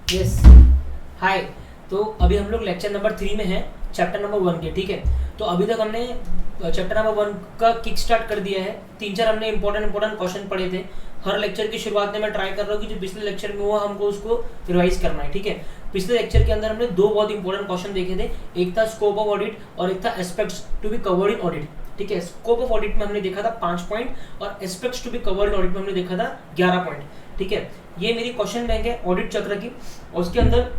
Yes. हाय। तो अभी हम लोग लेक्चर नंबर 3 में हैं, चैप्टर नंबर 1 के। ठीक है, तो अभी तक हमने चैप्टर नंबर 1 का किक स्टार्ट कर दिया है। 3-4 हमने इंपॉर्टेंट क्वेश्चन पढ़े थे। हर लेक्चर की शुरुआत में मैं ट्राई कर रहा हूँ कि जो पिछले लेक्चर में हुआ हमको उसको रिवाइज करना है। ठीक है, पिछले लेक्चर के अंदर हमने दो बहुत इंपॉर्टेंट क्वेश्चन देखे थे। एक था स्कोप ऑफ ऑडिट और एक था aspects to be covered in audit. ठीक है, स्कोप ऑफ ऑडिट में हमने देखा था 5 पॉइंट और aspects to be covered in audit में हमने देखा था 11 पॉइंट। ठीक है, ये मेरी क्वेश्चन बैंक है ऑडिट चक्र की, और उसके अंदर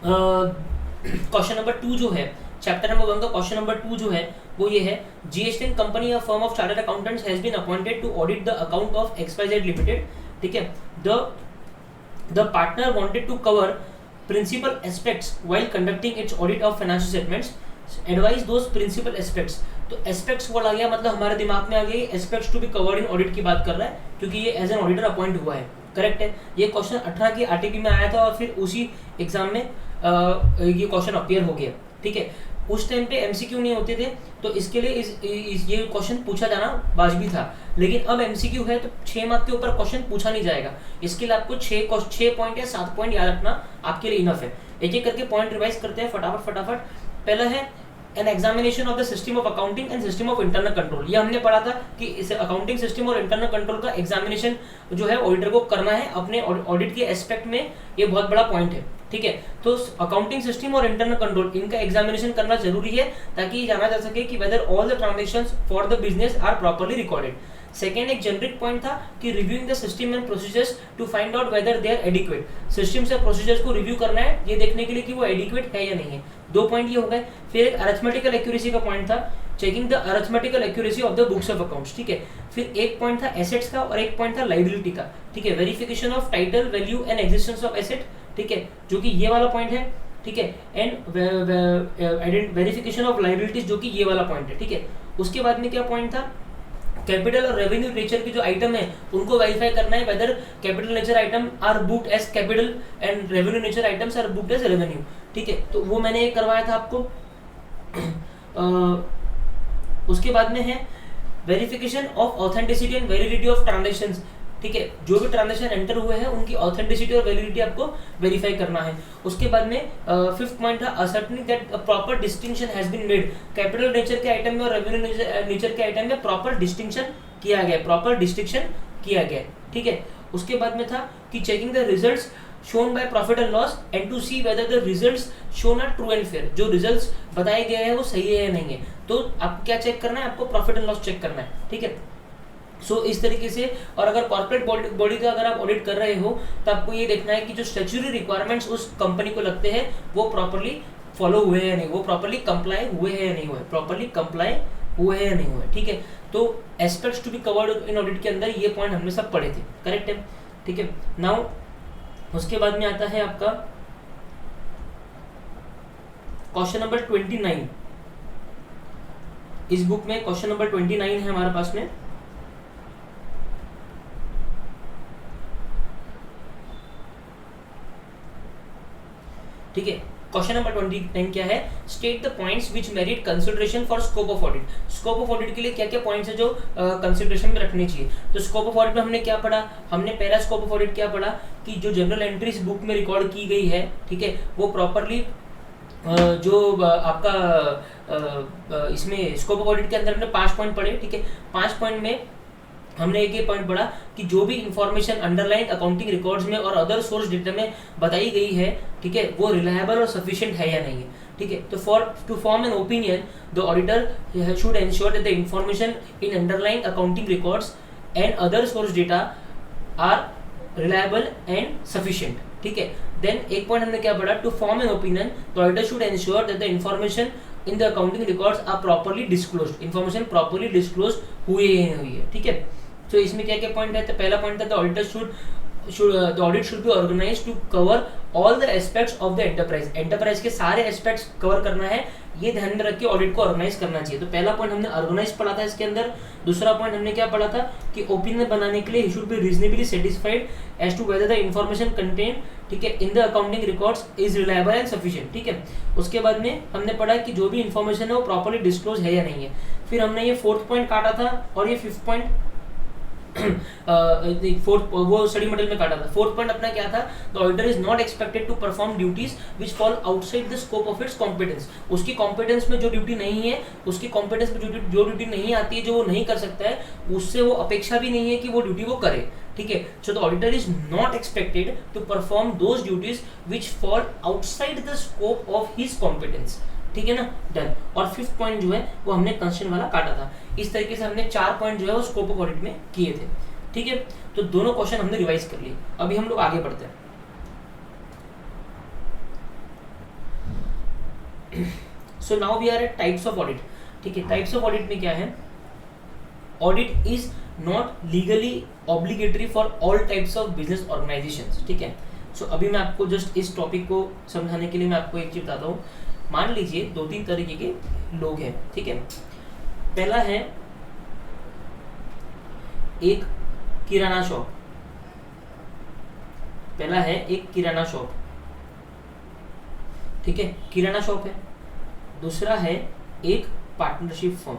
क्वेश्चन नंबर 2 जो है, चैप्टर नंबर 1 का क्वेश्चन नंबर 2 जो है वो ये है, GST company a firm of chartered accountants has been appointed to audit the account of XYZ limited. ठीक है, the partner wanted to cover principal aspects while conducting its audit of financial statements, advise those principal aspects. तो aspects word आ गया, मतलब हमारे दिमाग में आ गया aspects to be covered in audit की बात कर रहा है, क्योंकि ये एज एन ऑडिटर अपॉइंट हुआ है। करेक्ट है, ये क्वेश्चन 18 की आरटीपी में आया था और फिर उसी एग्जाम में ये क्वेश्चन अपीयर हो गया। ठीक है, उस टाइम पे एमसीक्यू नहीं होते थे, तो इसके लिए ये क्वेश्चन पूछा जाना वाजिबी था। लेकिन अब एमसीक्यू है तो 6 मार्क के ऊपर क्वेश्चन पूछा नहीं जाएगा। इसके लिए आपको 6 पॉइंट या 7 पॉइंट याद रखना आपके लिए इनफ है। एक एक करके पॉइंट रिवाइज करते हैं फटाफट। पहला है an examination of the system of accounting and system of internal control. ये हमने पढ़ा था कि इस अकाउंटिंग सिस्टम और इंटरनल कंट्रोल का एग्जामिनेशन जो है ऑडिटर को करना है अपने ऑडिट के एस्पेक्ट में, ये बहुत बड़ा पॉइंट है। ठीक है, तो अकाउंटिंग सिस्टम और इंटरनल कंट्रोल इनका एग्जामिनेशन करना जरूरी है, ताकि ये जाना जा सके कि whether all the transactions for the business are properly recorded. Second एक जेनरिक पॉइंट था कि reviewing the system and procedures to find out whether they are adequate. System से प्रोसीजर्स को रिव्यू करना है ये देखने के लिए कि वो एडिक्वेट है या नहीं है। 2 पॉइंट ये हो गए। फिर एक अरिथमेटिकल एक्यूरेसी का पॉइंट था, checking the arithmetical accuracy of the books of accounts. ठीक है, फिर एक पॉइंट था एसेट्स का और एक पॉइंट था लाइबिलिटी का। ठीक है, verification of title value and existence of asset. ठीक है, जो कि ये वाला पॉइंट है। ठीक है, एंड वेरिफिकेशन ऑफ लाइबिलिटीज, जो कि ये वाला पॉइंट है। ठीक है, उसके बाद में क्या पॉइंट था, कैपिटल और रेवेन्यू नेचर की जो आइटम है उनको वेरीफाई करना है whether capital nature item are booked as capital and revenue nature items are booked as revenue. ठीक है, तो वो मैंने एक करवाया था आपको। उसके बाद में है verification of authenticity and validity of transactions. ठीक है, जो भी ट्रांजैक्शन एंटर हुए हैं उनकी ऑथेंटिसिटी और वैलिडिटी आपको वेरीफाई करना है। उसके बाद में 5th पॉइंट था ascertaining that a proper distinction has been made. Capital nature के आइटम में और रेवेन्यू नेचर के आइटम में प्रॉपर डिस्टिंक्शन किया गया। ठीक है, उसके बाद में था कि checking the results shown by profit and loss and to see whether the results shown are true and fair। जो रिजल्ट्स बताए गए हैं वो सही है या नहीं है, तो आप क्या चेक करना है, आपको प्रॉफिट एंड लॉस चेक करना है। ठीक है, सो इस तरीके से। और अगर कॉर्पोरेट बॉडी का अगर आप ऑडिट कर रहे हो तो आपको ये देखना है कि जो स्टैट्यूटरी रिक्वायरमेंट्स उस कंपनी को लगते हैं वो प्रॉपर्ली फॉलो हुए हैं या नहीं, वो प्रॉपर्ली कंप्लाई हुए हैं या नहीं हुए। ठीक है, तो aspects to be covered in audit के अंदर ये पॉइंट हमने सब पढ़े थे। करेक्ट है, ठीक है। नाउ उसके बाद में आता है आपका क्वेश्चन नंबर 29। इस बुक में क्वेश्चन नंबर 29 है हमारे पास में। ठीक है, क्वेश्चन नंबर 29 क्या है, state the points which merit consideration for scope of audit. Scope of audit के लिए क्या क्या पॉइंट्स है जो कंसीडरेशन में रखने चाहिए। तो स्कोप ऑफ ऑडिट में हमने क्या पढ़ा, हमने पहला स्कोप ऑफ ऑडिट क्या पढ़ा कि जो जनरल एंट्रीज बुक में रिकॉर्ड की गई है, ठीक है, वो प्रॉपरली जो आपका इसमें स्कोप ऑफ ऑडिट के अंदर हमने 5 पॉइंट पढ़े। ठीक है, 5 पॉइंट में हमने एक ये पॉइंट पढ़ा कि जो भी इंफॉर्मेशन अंडरलाइन अकाउंटिंग रिकॉर्ड्स में और अदर सोर्स डेटा में बताई गई है, ठीक है, वो रिलायबल और सफिशिएंट है या नहीं है। ठीक है, तो to form an opinion the auditor should ensure that the information in underline accounting records and other source data are reliable and sufficient. ठीक है, देन एक पॉइंट हमने क्या पढ़ा, to form an opinion the auditor should ensure that the information in the accounting records are properly disclosed. Information properly disclose हुई है। ठीक है, तो इसमें क्या क्या पॉइंट है, तो पहला पॉइंट था the auditor the audit should be organized to cover all the aspects of the enterprise के सारे एस्पेक्ट्स कवर करना है, ये ध्यान में रख के ऑडिट को ऑर्गेनाइज करना चाहिए। तो पहला पॉइंट हमने ऑर्गेनाइज पढ़ा था इसके अंदर। दूसरा पॉइंट हमने क्या पढ़ा था कि ओपिनियन बनाने के लिए ही should be reasonably satisfied as to whether the information content, ठीक है, in the accounting records is reliable and sufficient. ठीक है, उसके बाद में हमने पढ़ा कि जो भी इंफॉर्मेशन है वो प्रॉपर्ली डिस्क्लोज है या नहीं है। फिर हमने ये 4th पॉइंट काटा था और ये 5th पॉइंट फोर्थ वो स्टडी मटेरियल में काटा था। फोर्थ पॉइंट अपना क्या था, the auditor is not expected to perform duties which fall outside the scope of its competence. उसकी कॉम्पिटेंस में जो ड्यूटी नहीं है, उसकी कॉम्पिटेंस में जो ड्यूटी नहीं आती है, जो वो नहीं कर सकता है, उससे वो अपेक्षा भी नहीं है कि वो ड्यूटी वो करे, ठीक है। So the auditor is not expected to perform those duties which fall outside the scope of his competence, ठीक है ना, डन। और फिफ्थ पॉइंट जो है वो हमने कंस्ट्रेंट वाला काटा था। इस तरीके से हमने 4 पॉइंट जो है वो स्कोप ऑफ ऑडिट में किए थे, ठीक है। तो दोनों क्वेश्चन हमने रिवाइज कर लिए। अभी हम लोग आगे बढ़ते हैं। So now we are at types of audit, ठीक है। टाइप्स ऑफ ऑडिट में क्या है, audit is not legally obligatory for all types of business organisations, ठीक है। सो अभी मैं आपको जस्ट इस टॉपिक को समझाने के लिए मैं आपको एक चीज बताता हूँ। मान लीजिए 2-3 तरीके के लोग हैं, ठीक है। पहला है एक किराना शॉप, पहला है एक किराना शॉप, ठीक है, किराना शॉप है। दूसरा है एक पार्टनरशिप फर्म,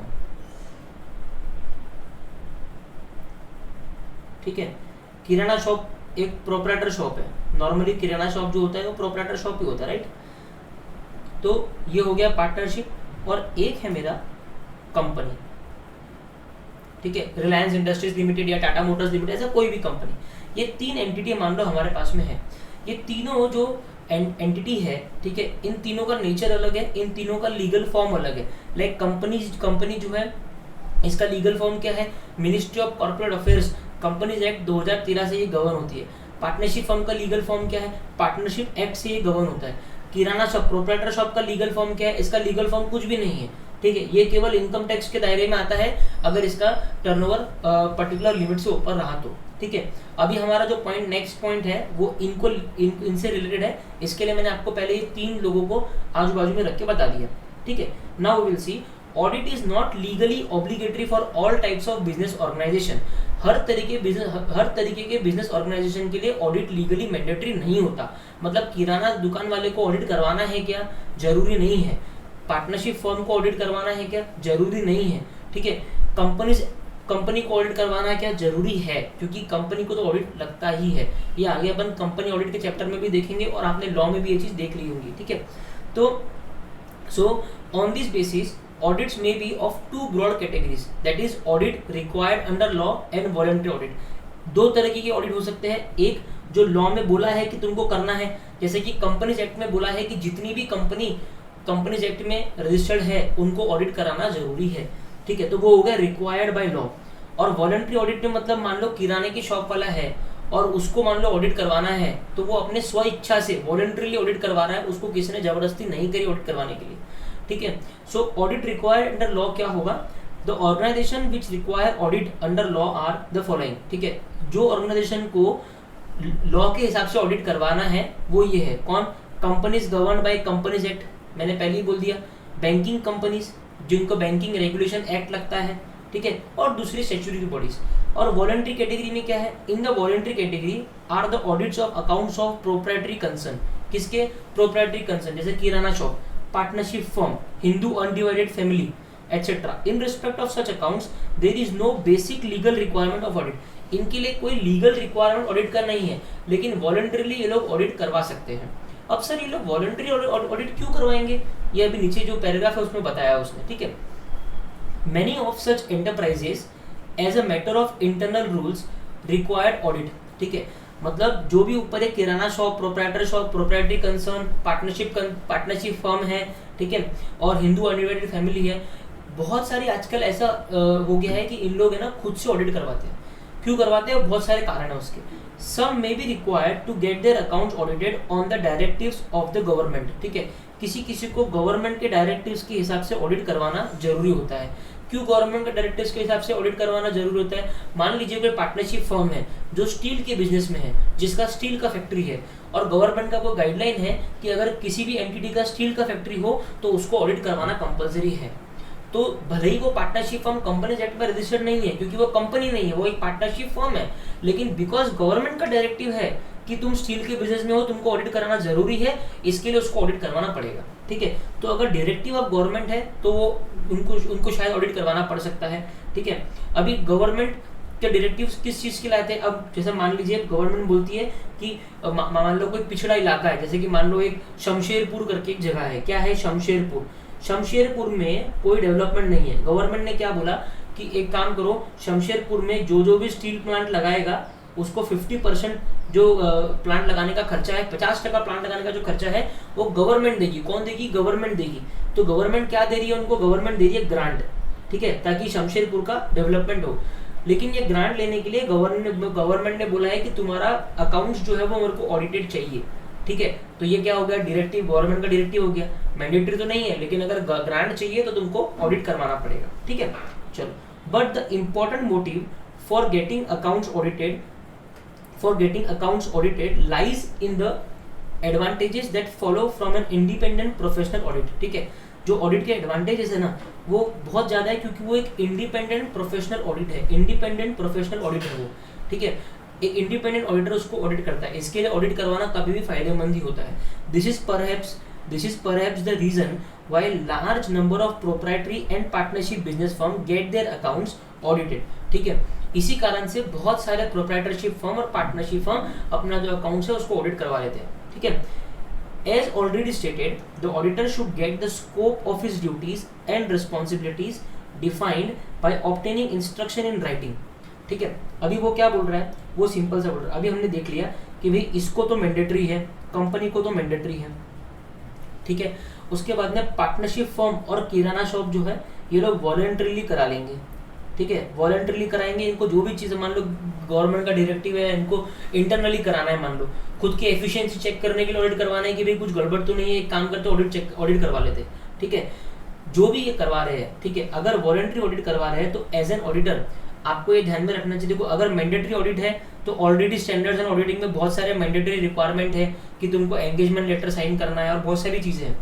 ठीक है। किराना शॉप एक प्रोप्राइटर शॉप है। नॉर्मली किराना शॉप जो होता है वो प्रोप्राइटर शॉप ही होता है, राइट। तो ये हो गया पार्टनरशिप। और एक है मेरा कंपनी, ठीक है, रिलायंस इंडस्ट्रीज लिमिटेड या टाटा मोटर्स लिमिटेड, ऐसा कोई भी कंपनी। ये 3 एंटिटी मान लो हमारे पास में है। ये तीनों जो एंटिटी है, ठीक है, इन तीनों का नेचर अलग है, इन तीनों का लीगल फॉर्म अलग है। लाइक कंपनी जो है इसका लीगल फॉर्म क्या है, ministry of corporate affairs, companies act 2013 से ये गवर्न होती है। पार्टनरशिप फर्म का लीगल फॉर्म क्या है, पार्टनरशिप एक्ट से ये गवर्न होता है। किराना शॉप प्रोप्राइटर शॉप का लीगल फॉर्म क्या है, इसका लीगल फॉर्म कुछ भी नहीं है, ठीक है। ये केवल इनकम टैक्स के दायरे में आता है अगर इसका टर्नओवर पर्टिकुलर लिमिट से ऊपर रहा तो, ठीक है। अभी हमारा जो पॉइंट नेक्स्ट पॉइंट है वो इनसे रिलेटेड है। इसके लिए मैंने आपको पहले ये 3 लोगों को आजू बाजू में रख के बता दिया, ठीक है। Now we will see audit is not legally obligatory for all types of business organisation. हर तरीके के बिजनेस ऑर्गेनाइजेशन के लिए ऑडिट लीगली मैंडेटरी नहीं होता। मतलब किराना दुकान वाले को ऑडिट करवाना है क्या, जरूरी नहीं है। पार्टनरशिप फर्म को ऑडिट करवाना है क्या, जरूरी नहीं है, ठीक है। कंपनी को ऑडिट करवाना क्या, जरूरी है, क्योंकि कंपनी को तो ऑडिट लगता ही है। ये आगे अपन कंपनी ऑडिट के चैप्टर में भी देखेंगे और आपने लॉ में भी ये चीज देख ली होंगी, ठीक है। तो so on this basis audits may be of 2 broad categories, that is audit required under law and voluntary audit। 2 तरह के ऑडिट हो सकते हैं। एक जो लॉ में बोला है कि तुमको करना है, जैसे कि कंपनीज एक्ट में बोला है कि जितनी भी कंपनी कंपनीज एक्ट में रजिस्टर्ड है उनको ऑडिट कराना जरूरी है, ठीक है। तो वो हो गया रिक्वायर्ड बाय लॉ। और वॉलंटरी ऑडिट में मतलब मान लो किराने की शॉप वाला है और उसको मान लो ऑडिट करवाना है, तो वो अपने स्व इच्छा से वॉलंटरीली ऑडिट करवा रहा है, उसको किसी ने जबरदस्ती नहीं करी ऑडिट करवाने के लिए, ठीक है। So audit required under law क्या होगा, the organisation which require audit under law are the following, ठीक है। जो ऑर्गेनाइजेशन को लॉ के हिसाब से ऑडिट करवाना है वो ये है, कौन, companies govern by companies act, मैंने पहले ही बोल दिया। बैंकिंग कंपनीज जिनको बैंकिंग रेगुलेशन एक्ट लगता है, ठीक है। और दूसरी स्टैट्यूटरी बॉडीज। और वॉलंटरी कैटेगरी में क्या है, in the voluntary category are the audits of accounts of proprietary concern. किसके, प्रोप्राइटरी कंसर्न, जैसे kirana shop, partnership firm, Hindu undivided family etcetera. In respect of such accounts there is no basic legal requirement of audit. इनके लिए कोई legal requirement audit का नहीं है, लेकिन voluntarily ये लोग ऑडिट करवा सकते हैं। अब सर ये लोग वॉलंटरी ऑडिट क्यों करवाएंगे, ये अभी नीचे जो पैराग्राफ है उसमें बताया उसने, ठीक है। Many of such enterprises as a matter of internal rules required audit, ठीक है। मतलब जो भी ऊपर है kirana shop, proprietor shop, proprietary concern, partnership firm है, ठीक है, और हिंदू अनडिवाइडेड फैमिली है, बहुत सारी आजकल ऐसा हो गया है कि इन लोग है ना खुद से ऑडिट करवाते हैं। क्यों करवाते हैं, बहुत सारे कारण है उसके। Some may be required to get their accounts audited on the directives of the government, ठीक है। किसी को गवर्नमेंट के डायरेक्टिव्स के हिसाब से ऑडिट करवाना जरूरी होता है। क्यों गवर्नमेंट के डायरेक्टिव्स के हिसाब से ऑडिट करवाना जरूरी होता है, मान लीजिए कोई पार्टनरशिप फर्म है जो स्टील के बिजनेस में है, जिसका स्टील का फैक्ट्री है, और गवर्नमेंट का वो गाइडलाइन है कि अगर किसी भी एंटिटी का स्टील का फैक्ट्री हो तो उसको ऑडिट करवाना कंपलसरी है। तो भले ही वो पार्टनरशिप फर्म कंपनीज एक्ट में रजिस्टर्ड नहीं है, क्योंकि वो कंपनी नहीं है, वो एक पार्टनरशिप फर्म है, लेकिन बिकॉज गवर्नमेंट का डायरेक्टिव है कि तुम स्टील के बिजनेस में हो, तुमको ऑडिट कराना जरूरी है, इसके लिए उसको ऑडिट करवाना पड़ेगा, ठीक है। तो अगर डायरेक्टिव ऑफ गवर्नमेंट है तो वो उनको शायद ऑडिट करवाना पड़ सकता है, ठीक है। अभी गवर्नमेंट क्या डायरेक्टिव्स किस चीज़ के लाते हैं? अब जैसे मान लीजिए गवर्नमेंट बोलती है कि मान लो कोई पिछड़ा इलाका है, जैसे कि मान लो एक शमशेरपुर करके एक जगह है, क्या है शमशेरपुर, शमशेरपुर में कोई डेवलपमेंट नहीं है। गवर्नमेंट ने क्या बोला कि एक काम करो, शमशेरपुर में जो भी स्टील प्लांट लगाएगा उसको 50% जो प्लांट लगाने का खर्चा है, 50% प्लांट लगाने का जो खर्चा है वो गवर्नमेंट देगी। कौन देगी? गवर्नमेंट देगी। तो गवर्नमेंट क्या दे रही है उनको? गवर्नमेंट दे रही है ग्रांट, ठीक है, ताकि शमशेरपुर का डेवलपमेंट हो। लेकिन ये ग्रांट लेने के लिए गवर्नमेंट ने बोला है कि तुम्हारा अकाउंट्स जो है वो मेरे को ऑडिटेड चाहिए, ठीक है। तो ये क्या हो गया? डायरेक्टिव, गवर्नमेंट का डायरेक्टिव हो गया। मैंडेटरी तो नहीं है, लेकिन अगर ग्रांट चाहिए तो तुमको ऑडिट करवाना पड़ेगा, ठीक है। चलो, but the important motive for getting accounts audited lies in the advantages that follow from an independent professional audit, ठीक है। जो ऑडिट के एडवांटेजेस है ना वो बहुत ज़्यादा है, क्योंकि वो एक इंडिपेंडेंट प्रोफेशनल ऑडिट है, इंडिपेंडेंट प्रोफेशनल ऑडिट है वो, ठीक है। एक इंडिपेंडेंट ऑडिटर उसको ऑडिट करता है, इसके लिए ऑडिट करवाना कभी भी फायदेमंद ही होता है। This is perhaps the reason why large number of proprietary and partnership business firm get their accounts audited, ठीक है। इसी कारण से बहुत सारे प्रोप्राइटरशिप फर्म और पार्टनरशिप फर्म अपना जो अकाउंट्स है उसको ऑडिट करवा लेते हैं, ठीक है। As already stated, the auditor should get the scope of his duties and responsibilities defined by obtaining instruction in writing, ठीक है। अभी वो क्या बोल रहा है? वो सिंपल सा बोल रहा है। अभी हमने देख लिया कि भाई इसको तो मैंडेटरी है, कंपनी को तो मैंडेटरी है, ठीक है। उसके बाद में पार्टनरशिप फर्म और किराना शॉप जो है ये लोग वॉलंटरीली करा लेंगे, ठीक है, वॉलंटरीली कराएंगे। इनको जो भी चीज़ें, मान लो गवर्नमेंट का डायरेक्टिव है, इनको इंटरनली कराना है, मान लो खुद की एफिशिएंसी चेक करने के लिए ऑडिट करवाना है कि भाई कुछ गड़बड़ तो नहीं है, एक काम करते ऑडिट करवा लेते, ठीक है। जो भी ये करवा रहे हैं, ठीक है, अगर वॉलंटरी ऑडिट करवा रहे हैं तो एज एन ऑडिटर आपको ये ध्यान में रखना चाहिए। देखो, अगर मैंडेटरी ऑडिट है तो ऑलरेडी स्टैंडर्ड्स एंड ऑडिटिंग में बहुत सारे मैंडेटरी रिक्वायरमेंट है कि तुमको एंगेजमेंट लेटर साइन करना है और बहुत सारी चीज़ें हैं।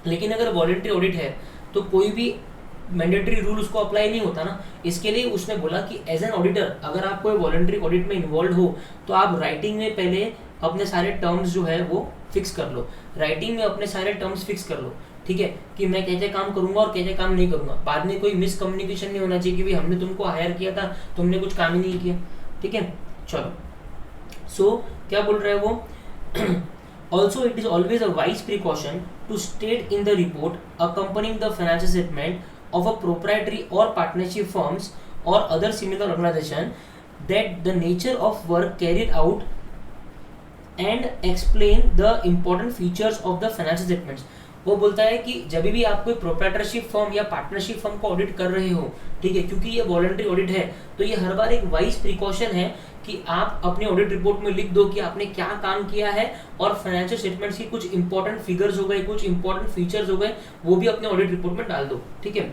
लेकिन अगर वॉलंटरी ऑडिट है तो कोई भी मैंडेटरी रूल उसको अप्लाई नहीं होता ना। इसके लिए उसने बोला कि एज एन ऑडिटर अगर आप कोई वॉलंटरी ऑडिट में इन्वॉल्व हो तो आप राइटिंग में पहले अपने सारे टर्म्स जो है वो फिक्स कर लो, राइटिंग में अपने सारे टर्म्स फिक्स कर लो, ठीक है, कि मैं कैसे काम करूंगा और कैसे काम नहीं करूंगा। बाद में कोई मिसकम्युनिकेशन नहीं होना चाहिए कि भाई हमने तुमको हायर किया था, तुमने कुछ काम ही नहीं किया, ठीक है। चलो, सो क्या बोल रहे हैं वो? Also, it is always a wise precaution to state in the report accompanying the financial statement of a proprietary or partnership firms or other similar organization that the nature of work carried out and explain the important features of the financial statements. वो बोलता है कि जब भी आप कोई proprietorship firm या partnership firm को ऑडिट कर रहे हो, ठीक है, क्योंकि ये वॉलंटरी ऑडिट है तो ये हर बार एक वाइज प्रिकॉशन है कि आप अपने ऑडिट रिपोर्ट में लिख दो कि आपने क्या काम किया है और फाइनेंशियल स्टेटमेंट्स की कुछ इंपॉर्टेंट फिगर्स हो गए, कुछ इंपॉर्टेंट फीचर्स हो गए, वो भी अपने ऑडिट रिपोर्ट में डाल दो, ठीक है।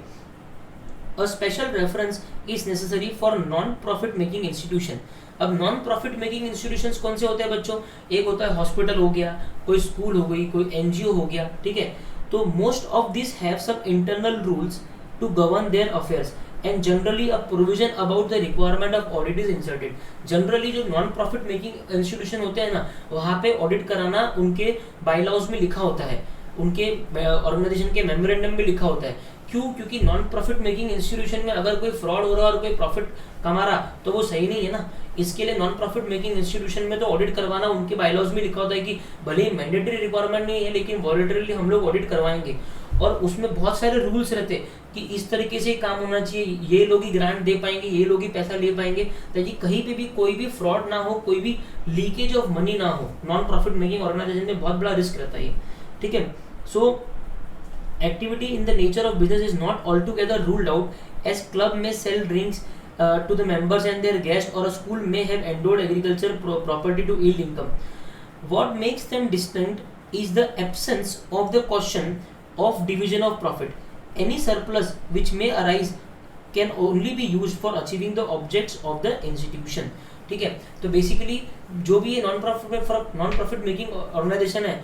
A special reference is necessary for non profit making institution. अब नॉन प्रॉफिट मेकिंग इंस्टीट्यूशंस कौन से होते हैं बच्चों? एक होता है हॉस्पिटल हो गया, कोई स्कूल हो गई, कोई एनजीओ हो गया, ठीक है। तो most of this have some internal rules to govern their affairs and generally a provision about the requirement of audit is inserted. Generally जो नॉन प्रॉफिट मेकिंग इंस्टीट्यूशन होते हैं ना, वहाँ पे ऑडिट कराना उनके बाईलॉज में लिखा होता है, उनके ऑर्गेनाइजेशन के मेमोरेंडम में लिखा होता है। क्यों? क्योंकि नॉन प्रॉफिट मेकिंग इंस्टीट्यूशन में अगर कोई फ्रॉड हो रहा है और कोई प्रॉफिट कमा रहा तो वो सही नहीं है ना। इसके लिए नॉन प्रॉफिट मेकिंग इंस्टीट्यूशन में तो ऑडिट करवाना उनके बाईलॉज में लिखा होता है कि भले ही मैंडेटरी रिक्वायरमेंट नहीं है लेकिन वॉलंटरीली हम लोग ऑडिट करवाएंगे। और उसमें बहुत सारे रूल्स रहते हैं कि इस तरीके से काम होना चाहिए, ये लोग ही ग्रांट दे पाएंगे, ये लोग ही पैसा ले पाएंगे, ताकि कहीं पे भी कोई भी फ्रॉड ना हो, कोई भी लीकेज ऑफ मनी ना हो। नॉन प्रॉफिट मेकिंग ऑर्गेनाइजेशन में बहुत बड़ा रिस्क रहता है, ठीक है। So activity in the nature of business is not all together ruled out, as club में sell drinks to the members and their guests, or a school may have endowed agriculture property to yield income. What makes them distinct is the absence of the question of division of profit. Any surplus which may arise can only be used for achieving the objects of the institution. ठीक है, तो basically जो भी ये non profit making organisation है,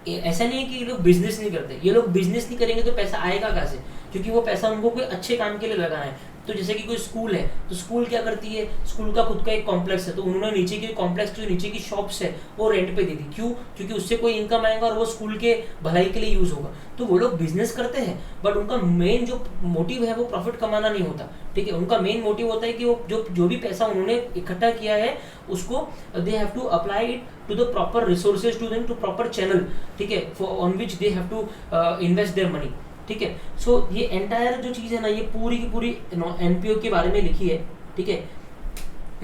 ऐसा नहीं है कि ये लोग बिजनेस नहीं करते। ये लोग बिजनेस नहीं करेंगे तो पैसा आएगा कहाँ से? क्योंकि वो पैसा उनको कोई अच्छे काम के लिए लगाना है। तो जैसे कि कोई स्कूल है तो स्कूल क्या करती है, स्कूल का खुद का एक कॉम्प्लेक्स है, तो उन्होंने नीचे के कॉम्प्लेक्स जो नीचे की शॉप्स है वो रेंट पे दे दी। क्यों? क्योंकि उससे कोई इनकम आएगा और वो स्कूल के भलाई के लिए यूज होगा। तो वो लोग बिजनेस करते हैं बट उनका मेन जो मोटिव है वो प्रॉफिट कमाना नहीं होता, ठीक है। उनका मेन मोटिव होता है कि वो जो भी पैसा उन्होंने इकट्ठा किया है उसको they have to apply it to the proper resources to them, to proper channel, ठीक है, on which they have to invest their money, ठीक है। सो ये एंटायर जो चीज़ है ना, ये पूरी की पूरी एनपीओ के बारे में लिखी है, ठीक है।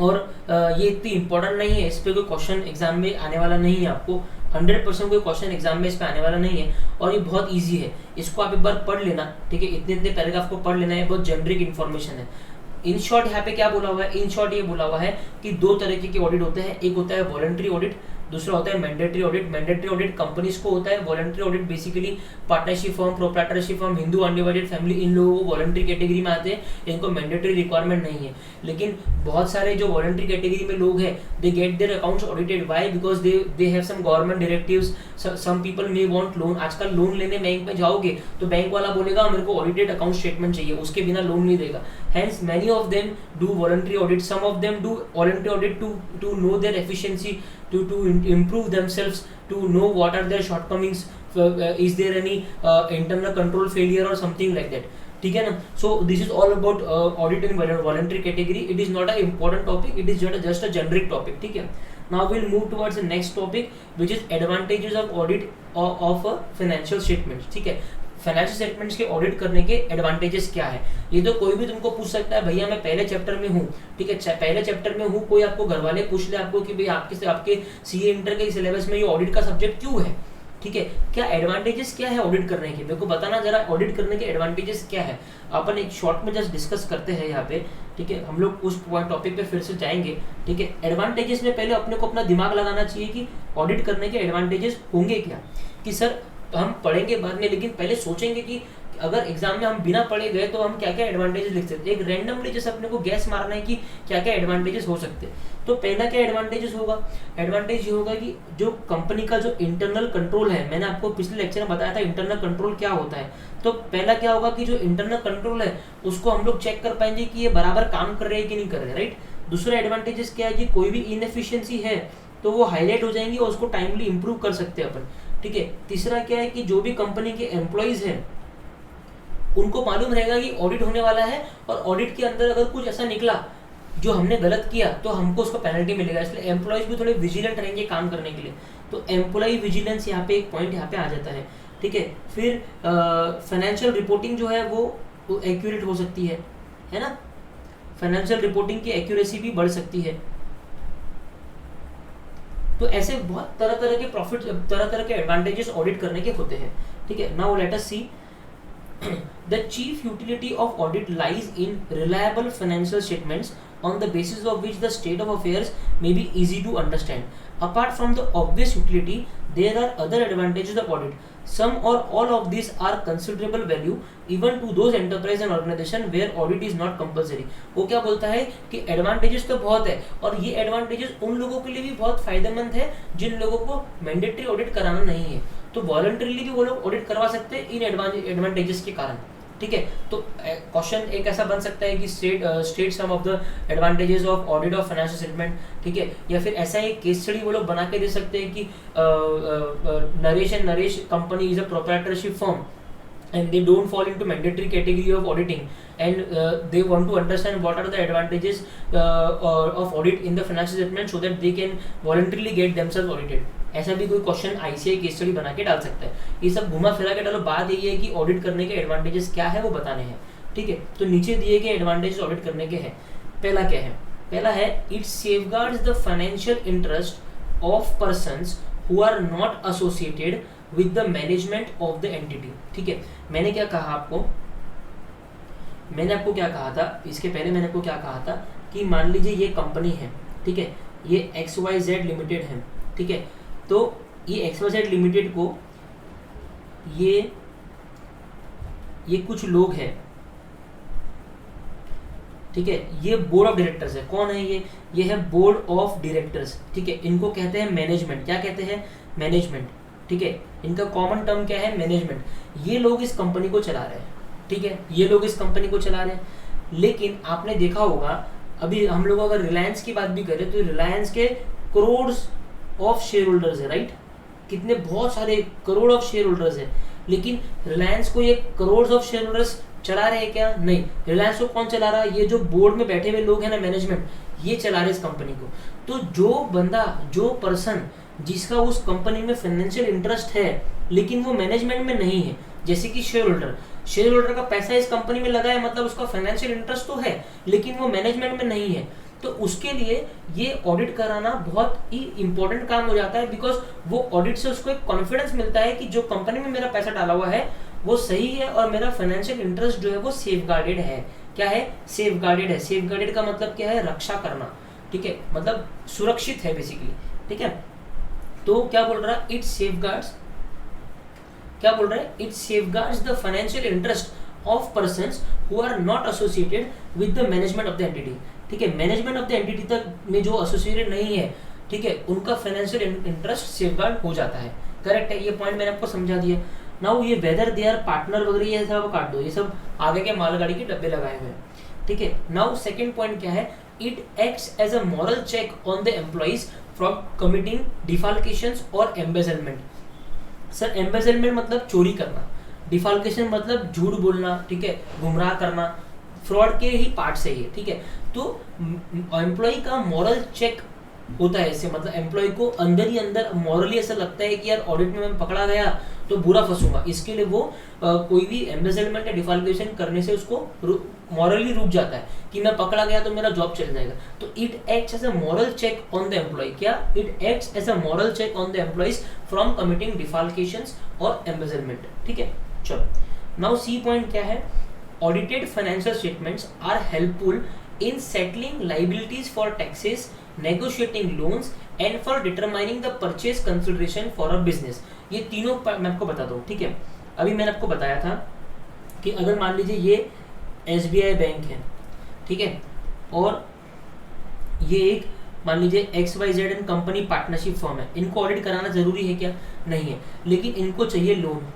और ये इतनी इंपॉर्टेंट नहीं है, इस पर कोई क्वेश्चन एग्जाम में आने वाला नहीं है, आपको 100% कोई क्वेश्चन एग्जाम में इस पर आने वाला नहीं है। और ये बहुत इजी है, इसको आप एक बार पढ़ लेना, ठीक है। इतने इतने पैराग्राफ को पढ़ लेना है, बहुत जेनरिक इन्फॉर्मेशन है। इन शॉर्ट यहाँ पे क्या बोला हुआ है, इन शॉर्ट ये बोला हुआ है कि दो तरीके के ऑडिट होते हैं, एक होता है वॉलंटरी ऑडिट, दूसरा होता है mandatory audit. Mandatory audit companies को होता है, voluntary audit basically partnership firm, proprietorship firm, Hindu undivided family, इन लोगों को वॉलंटरी कैटेगरी में आते हैं, इनको मैंडेटरी रिक्वायरमेंट नहीं है। लेकिन बहुत सारे जो वॉलंटरी कैटेगरी में लोग हैं they get their accounts audited, why? Because they have some government directives, some people may want loan. आजकल लोन लेने बैंक में जाओगे तो बैंक वाला बोलेगा मेरे को ऑडिटेड अकाउंट स्टेटमेंट चाहिए, उसके बिना लोन नहीं देगा। Hence many of them do voluntary audit, some of them do voluntary audit to know their efficiency, to improve themselves, to know what are their shortcomings, is there any internal control failure or something like that, ठीक है ना। So this is all about audit in voluntary category. It is not an important topic, it is just a generic topic, ठीक है। Now we'll move towards the next topic which is advantages of audit of a financial statements, ठीक है। Financial statements के audit करने के advantages क्या है, ये तो कोई भी तुमको पूछ सकता है, भैया मैं पहले चैप्टर में हूँ, ठीक है, पहले चैप्टर में हूँ, कोई आपको घर वाले पूछ ले आपको कि भाई आपके सीए इंटर के सिलेबस में ये ऑडिट का सब्जेक्ट क्यों है, ठीक है, क्या एडवांटेजेस क्या है ऑडिट करने के, मेरे को बताना जरा ऑडिट करने के एडवांटेजेस क्या है। अपन एक शॉर्ट में जस्ट डिस्कस करते हैं यहाँ पे, ठीक है, हम लोग उस टॉपिक पे फिर से जाएंगे, ठीक है। एडवांटेजेस में पहले अपने को अपना दिमाग लगाना चाहिए कि ऑडिट करने के एडवांटेजेस होंगे क्या, कि सर हम पढ़ेंगे बाद में, लेकिन पहले सोचेंगे कि अगर एग्जाम में हम बिना पढ़े गए तो हम क्या क्या एडवांटेजेस लिख सकते हैं। एक रैंडमली जैसे अपने को गैस मारना है कि क्या क्या एडवांटेजेस हो सकते हैं। तो पहला क्या एडवांटेजेस होगा, एडवांटेज ये होगा कि जो कंपनी का जो इंटरनल कंट्रोल है, मैंने आपको पिछले लेक्चर में बताया था इंटरनल कंट्रोल क्या होता है। तो पहला क्या होगा कि जो इंटरनल कंट्रोल है उसको हम लोग चेक कर पाएंगे कि ये बराबर काम कर रहे हैं कि नहीं कर रहे, राइट। दूसरा एडवांटेजेस क्या है कि कोई भी इनएफिशिएंसी है तो वो हाईलाइट हो जाएंगी और उसको टाइमली इंप्रूव कर सकते हैं अपन, ठीक है। तीसरा क्या है कि जो भी कंपनी के एम्प्लॉइज हैं उनको मालूम रहेगा कि ऑडिट होने वाला है, और ऑडिट के अंदर अगर कुछ ऐसा निकला जो हमने गलत किया तो हमको उसका पेनल्टी मिलेगा, इसलिए एम्प्लॉइज भी थोड़े विजिलेंट रहेंगे काम करने के लिए। तो एम्प्लॉय विजिलेंस यहाँ पे एक पॉइंट यहाँ पे आ जाता है, ठीक है। फिर फाइनेंशियल रिपोर्टिंग जो है वो एक्यूरेट हो सकती है ना, फाइनेंशियल रिपोर्टिंग की एक्यूरेसी भी बढ़ सकती है। तो ऐसे बहुत तरह तरह के प्रॉफिट, तरह तरह के एडवांटेजेस ऑडिट करने के होते हैं, ठीक है। Now let us see the chief utility of audit lies in reliable financial statements on the basis of which the state of affairs may be easy to understand. Apart from the obvious utility, there are other advantages of audit. Some or all of these are considerable value even to those enterprise and organization where audit is not compulsory. वो क्या बोलता है कि advantages तो बहुत है, और ये एडवांटेजेस उन लोगों के लिए भी बहुत फायदेमंद है जिन लोगों को मैंडेटरी ऑडिट कराना नहीं है, तो वॉलंटरीली भी वो लोग ऑडिट करवा सकते हैं इन एडवांटेजेस के कारण, ठीक है। तो क्वेश्चन एक ऐसा बन सकता है कि state some of the advantages of audit of financial statement, ठीक है। या फिर ऐसा एक केस स्टडी वो लोग बना के दे सकते हैं कि Naresh company is a proprietorship firm and they don't fall into mandatory category of auditing, and they want to understand what are the advantages of audit in the financial statement so that they can voluntarily get themselves audited. ऐसा भी कोई question ICI case study बना के डाल सकता है। ये सब घुमा फिरा के डालो, बात यही है कि ऑडिट करने के एडवांटेजेस क्या है वो बताने हैं, ठीक है। तो नीचे दिए गए एडवांटेजेस ऑडिट करने के हैं। पहला क्या है, पहला है it safeguards the financial interest of persons who are not associated with the management of the entity, ठीक है। मैंने क्या कहा आपको, मैंने आपको क्या कहा था इसके पहले, मैंने आपको क्या कहा था कि मान लीजिए ये कंपनी है, ठीक है, ये XYZ लिमिटेड है, ठीक है। तो ये XYZ लिमिटेड को ये कुछ लोग हैं, ठीक है, ये बोर्ड ऑफ डायरेक्टर्स है। कौन है ये है बोर्ड ऑफ डायरेक्टर्स, ठीक है। इनको कहते हैं मैनेजमेंट, क्या कहते हैं, मैनेजमेंट, ठीक है। इनका कॉमन टर्म क्या है, मैनेजमेंट। ये लोग इस कंपनी को चला रहे हैं, ठीक है, ये लोग इस कंपनी को चला रहे हैं। लेकिन आपने देखा होगा अभी हम लोग अगर रिलायंस की बात भी करें तो रिलायंस के करोड़ ऑफ शेयर होल्डर्स है, राइट? कितने बहुत सारे करोड़ ऑफ शेयर होल्डर्स है, लेकिन रिलायंस को ये करोड़ ऑफ शेयर होल्डर्स चला रहे हैं क्या? नहीं। रिलायंस को कौन चला रहा है? ये जो बोर्ड में बैठे हुए लोग हैं ना, मैनेजमेंट, ये चला रहे इस कंपनी को। तो जो बंदा, जो पर्सन जिसका उस कंपनी में फाइनेंशियल इंटरेस्ट है लेकिन वो मैनेजमेंट में नहीं है, जैसे कि शेयर होल्डर का पैसा इस कंपनी में लगा है, मतलब उसका फाइनेंशियल इंटरेस्ट तो है लेकिन वो मैनेजमेंट में नहीं है, तो उसके लिए ये ऑडिट कराना बहुत ही इंपॉर्टेंट काम हो जाता है। बिकॉज वो ऑडिट से उसको एक कॉन्फिडेंस मिलता है कि जो कंपनी में मेरा पैसा डाला हुआ है वो सही है और मेरा फाइनेंशियल इंटरेस्ट जो है वो सेफगार्डेड है। क्या है? सेफगार्डेड है। सेफगार्डेड का मतलब क्या है? रक्षा करना, ठीक है, मतलब सुरक्षित है बेसिकली, ठीक है। तो क्या बोल रहा है? इट सेफगार्ड्स, क्या बोल रहा है? It safeguards the financial interest of persons who are not associated with the management of the entity, ठीक है। मैनेजमेंट ऑफ द एंटिटी तक में जो एसोसिएटेड नहीं है, ठीक है, उनका फाइनेंशियल इंटरेस्ट सेफगार्ड हो जाता है। करेक्ट है, ये पॉइंट मैंने आपको समझा दिया। नाउ ये वेदर दे आर पार्टनर वगैरह ये सब काट दो, ये सब आगे के मालगाड़ी के डब्बे लगाए हुए हैं, ठीक है। नाउ सेकंड पॉइंट क्या है? It acts as a moral check on the employees from committing defalcations और एम्बेजलमेंट। सर एम्बेजलमेंट मतलब चोरी करना, डिफाल्केशन मतलब झूठ बोलना, ठीक है, गुमराह करना, फ्रॉड के ही पार्ट से ही, ठीक है। तो एम्प्लॉय का मॉरल चेक होता है इससे, मतलब एम्प्लॉय को अंदर ही अंदर मॉरली ऐसा लगता है कि यार ऑडिट में मैं पकड़ा गया तो बुरा फंसूंगा, इसके लिए वो कोई भी एम्बेजलमेंट या डिफाल्केशन करने से उसको मॉरली रुक जाता है कि मैं पकड़ा गया तो मेरा जॉब चल जाएगा। तो it acts as a moral check on the employee. क्या? It acts as a moral check on the employees from committing defalcations और एम्बेजलमेंट, ठीक है। चलो नाउ सी पॉइंट क्या है? Audited financial statements are helpful in settling liabilities for taxes, negotiating loans and for determining the purchase consideration for a business। ये तीनों मैं आपको बताता हूँ, ठीक है। अभी मैंने आपको बताया था कि अगर मान लीजिए ये SBI बैंक है, ठीक है, और ये एक मान लीजिए XYZ and company partnership firm है, इनको ऑडिट कराना जरूरी है क्या? नहीं है, लेकिन इनको चाहिए लोन।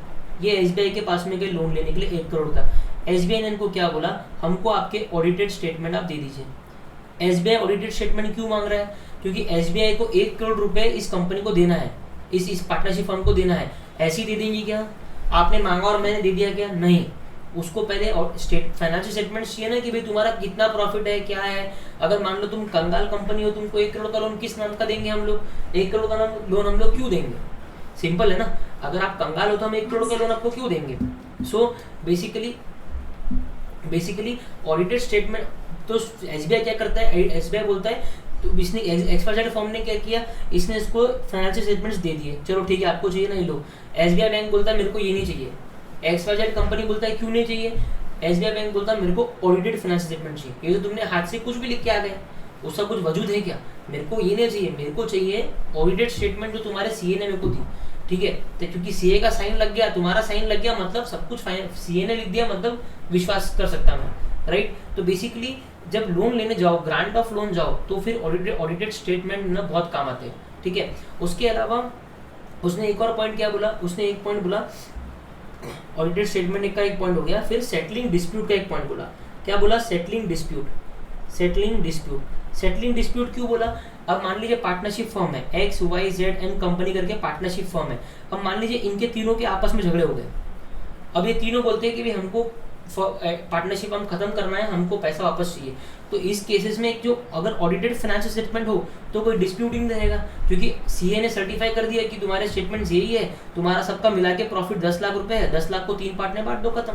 ये SBI के पास में गए लोन लेने के लिए 1 करोड़ का। SBI ने इनको क्या बोला? हमको आपके ऑडिटेड स्टेटमेंट आप दे दीजिए। SBI ऑडिटेड स्टेटमेंट क्यों मांग रहा है? क्योंकि SBI को 1 करोड़ रुपए इस कंपनी को देना है, इस पार्टनरशिप फर्म को देना है। ऐसे ही दे देंगे क्या? आपने मांगा और मैंने दे दिया क्या? नहीं, उसको पहले फाइनेंशियल स्टेटमेंट चाहिए ना कि भाई तुम्हारा कितना प्रॉफिट है, क्या है। अगर मान लो तुम कंगाल कंपनी हो, तुमको 1 करोड़ का लोन किस नाम का देंगे हम लोग? 1 करोड़ का लोन हम लोग क्यों देंगे? सिंपल है ना, अगर आप कंगाल हो तो हम 1 करोड़ का लोन आपको क्यों देंगे? सो बेसिकली ऑडिटेड स्टेटमेंट तो SBI क्या करता है? SBI बोलता है तो इसने XYZ फॉर्म ने क्या किया? इसने इसको फाइनेंशियल स्टेटमेंट्स दे दिए, चलो ठीक है आपको चाहिए ना ये लो। SBI बैंक बोलता है मेरे को ये नहीं चाहिए। XYZ कंपनी बोलता है क्यों नहीं चाहिए? SBI बैंक बोलता है मेरे को ऑडिटेड फाइनेंशियल स्टेटमेंट चाहिए। ये तो तुमने हाथ से कुछ भी लिख के आ गए, उसका कुछ वजूद है क्या? मेरे को ये नहीं चाहिए, मेरे को चाहिए ऑडिटेड स्टेटमेंट जो तुम्हारे CA ने मेरे को दी, ठीक है। तो क्योंकि CA का साइन लग गया, तुम्हारा साइन लग गया, मतलब सब कुछ CA ने लिख दिया, मतलब विश्वास कर सकता मैं, राइट। तो बेसिकली जब लोन लेने जाओ, ग्रांट ऑफ लोन जाओ, तो फिर ऑडिटेड स्टेटमेंट ना बहुत काम आते हैं, ठीक है। उसके अलावा उसने एक और पॉइंट क्या बोला? उसने एक पॉइंट बोला, ऑडिटेड स्टेटमेंट का एक पॉइंट हो गया, फिर सेटलिंग डिस्प्यूट का एक पॉइंट बोला। क्या बोला? सेटलिंग डिस्प्यूट क्यों बोला? अब मान लीजिए पार्टनरशिप फर्म है, XYZ एंड कंपनी करके पार्टनरशिप फर्म है। अब मान लीजिए इनके तीनों के आपस में झगड़े हो गए। अब ये तीनों बोलते हैं कि भाई हमको पार्टनरशिप हम खत्म करना है, हमको पैसा वापस चाहिए। तो इस केसेस में जो अगर ऑडिटेड फाइनेंशियल स्टेटमेंट हो तो कोई डिस्प्यूटिंग रहेगा, क्योंकि CA ने सर्टिफाई कर दिया कि तुम्हारे स्टेटमेंट यही है, तुम्हारा सबका मिला के प्रॉफिट 10 लाख रुपए है, 10 लाख को 3 पार्ट में बांट दो, खत्म।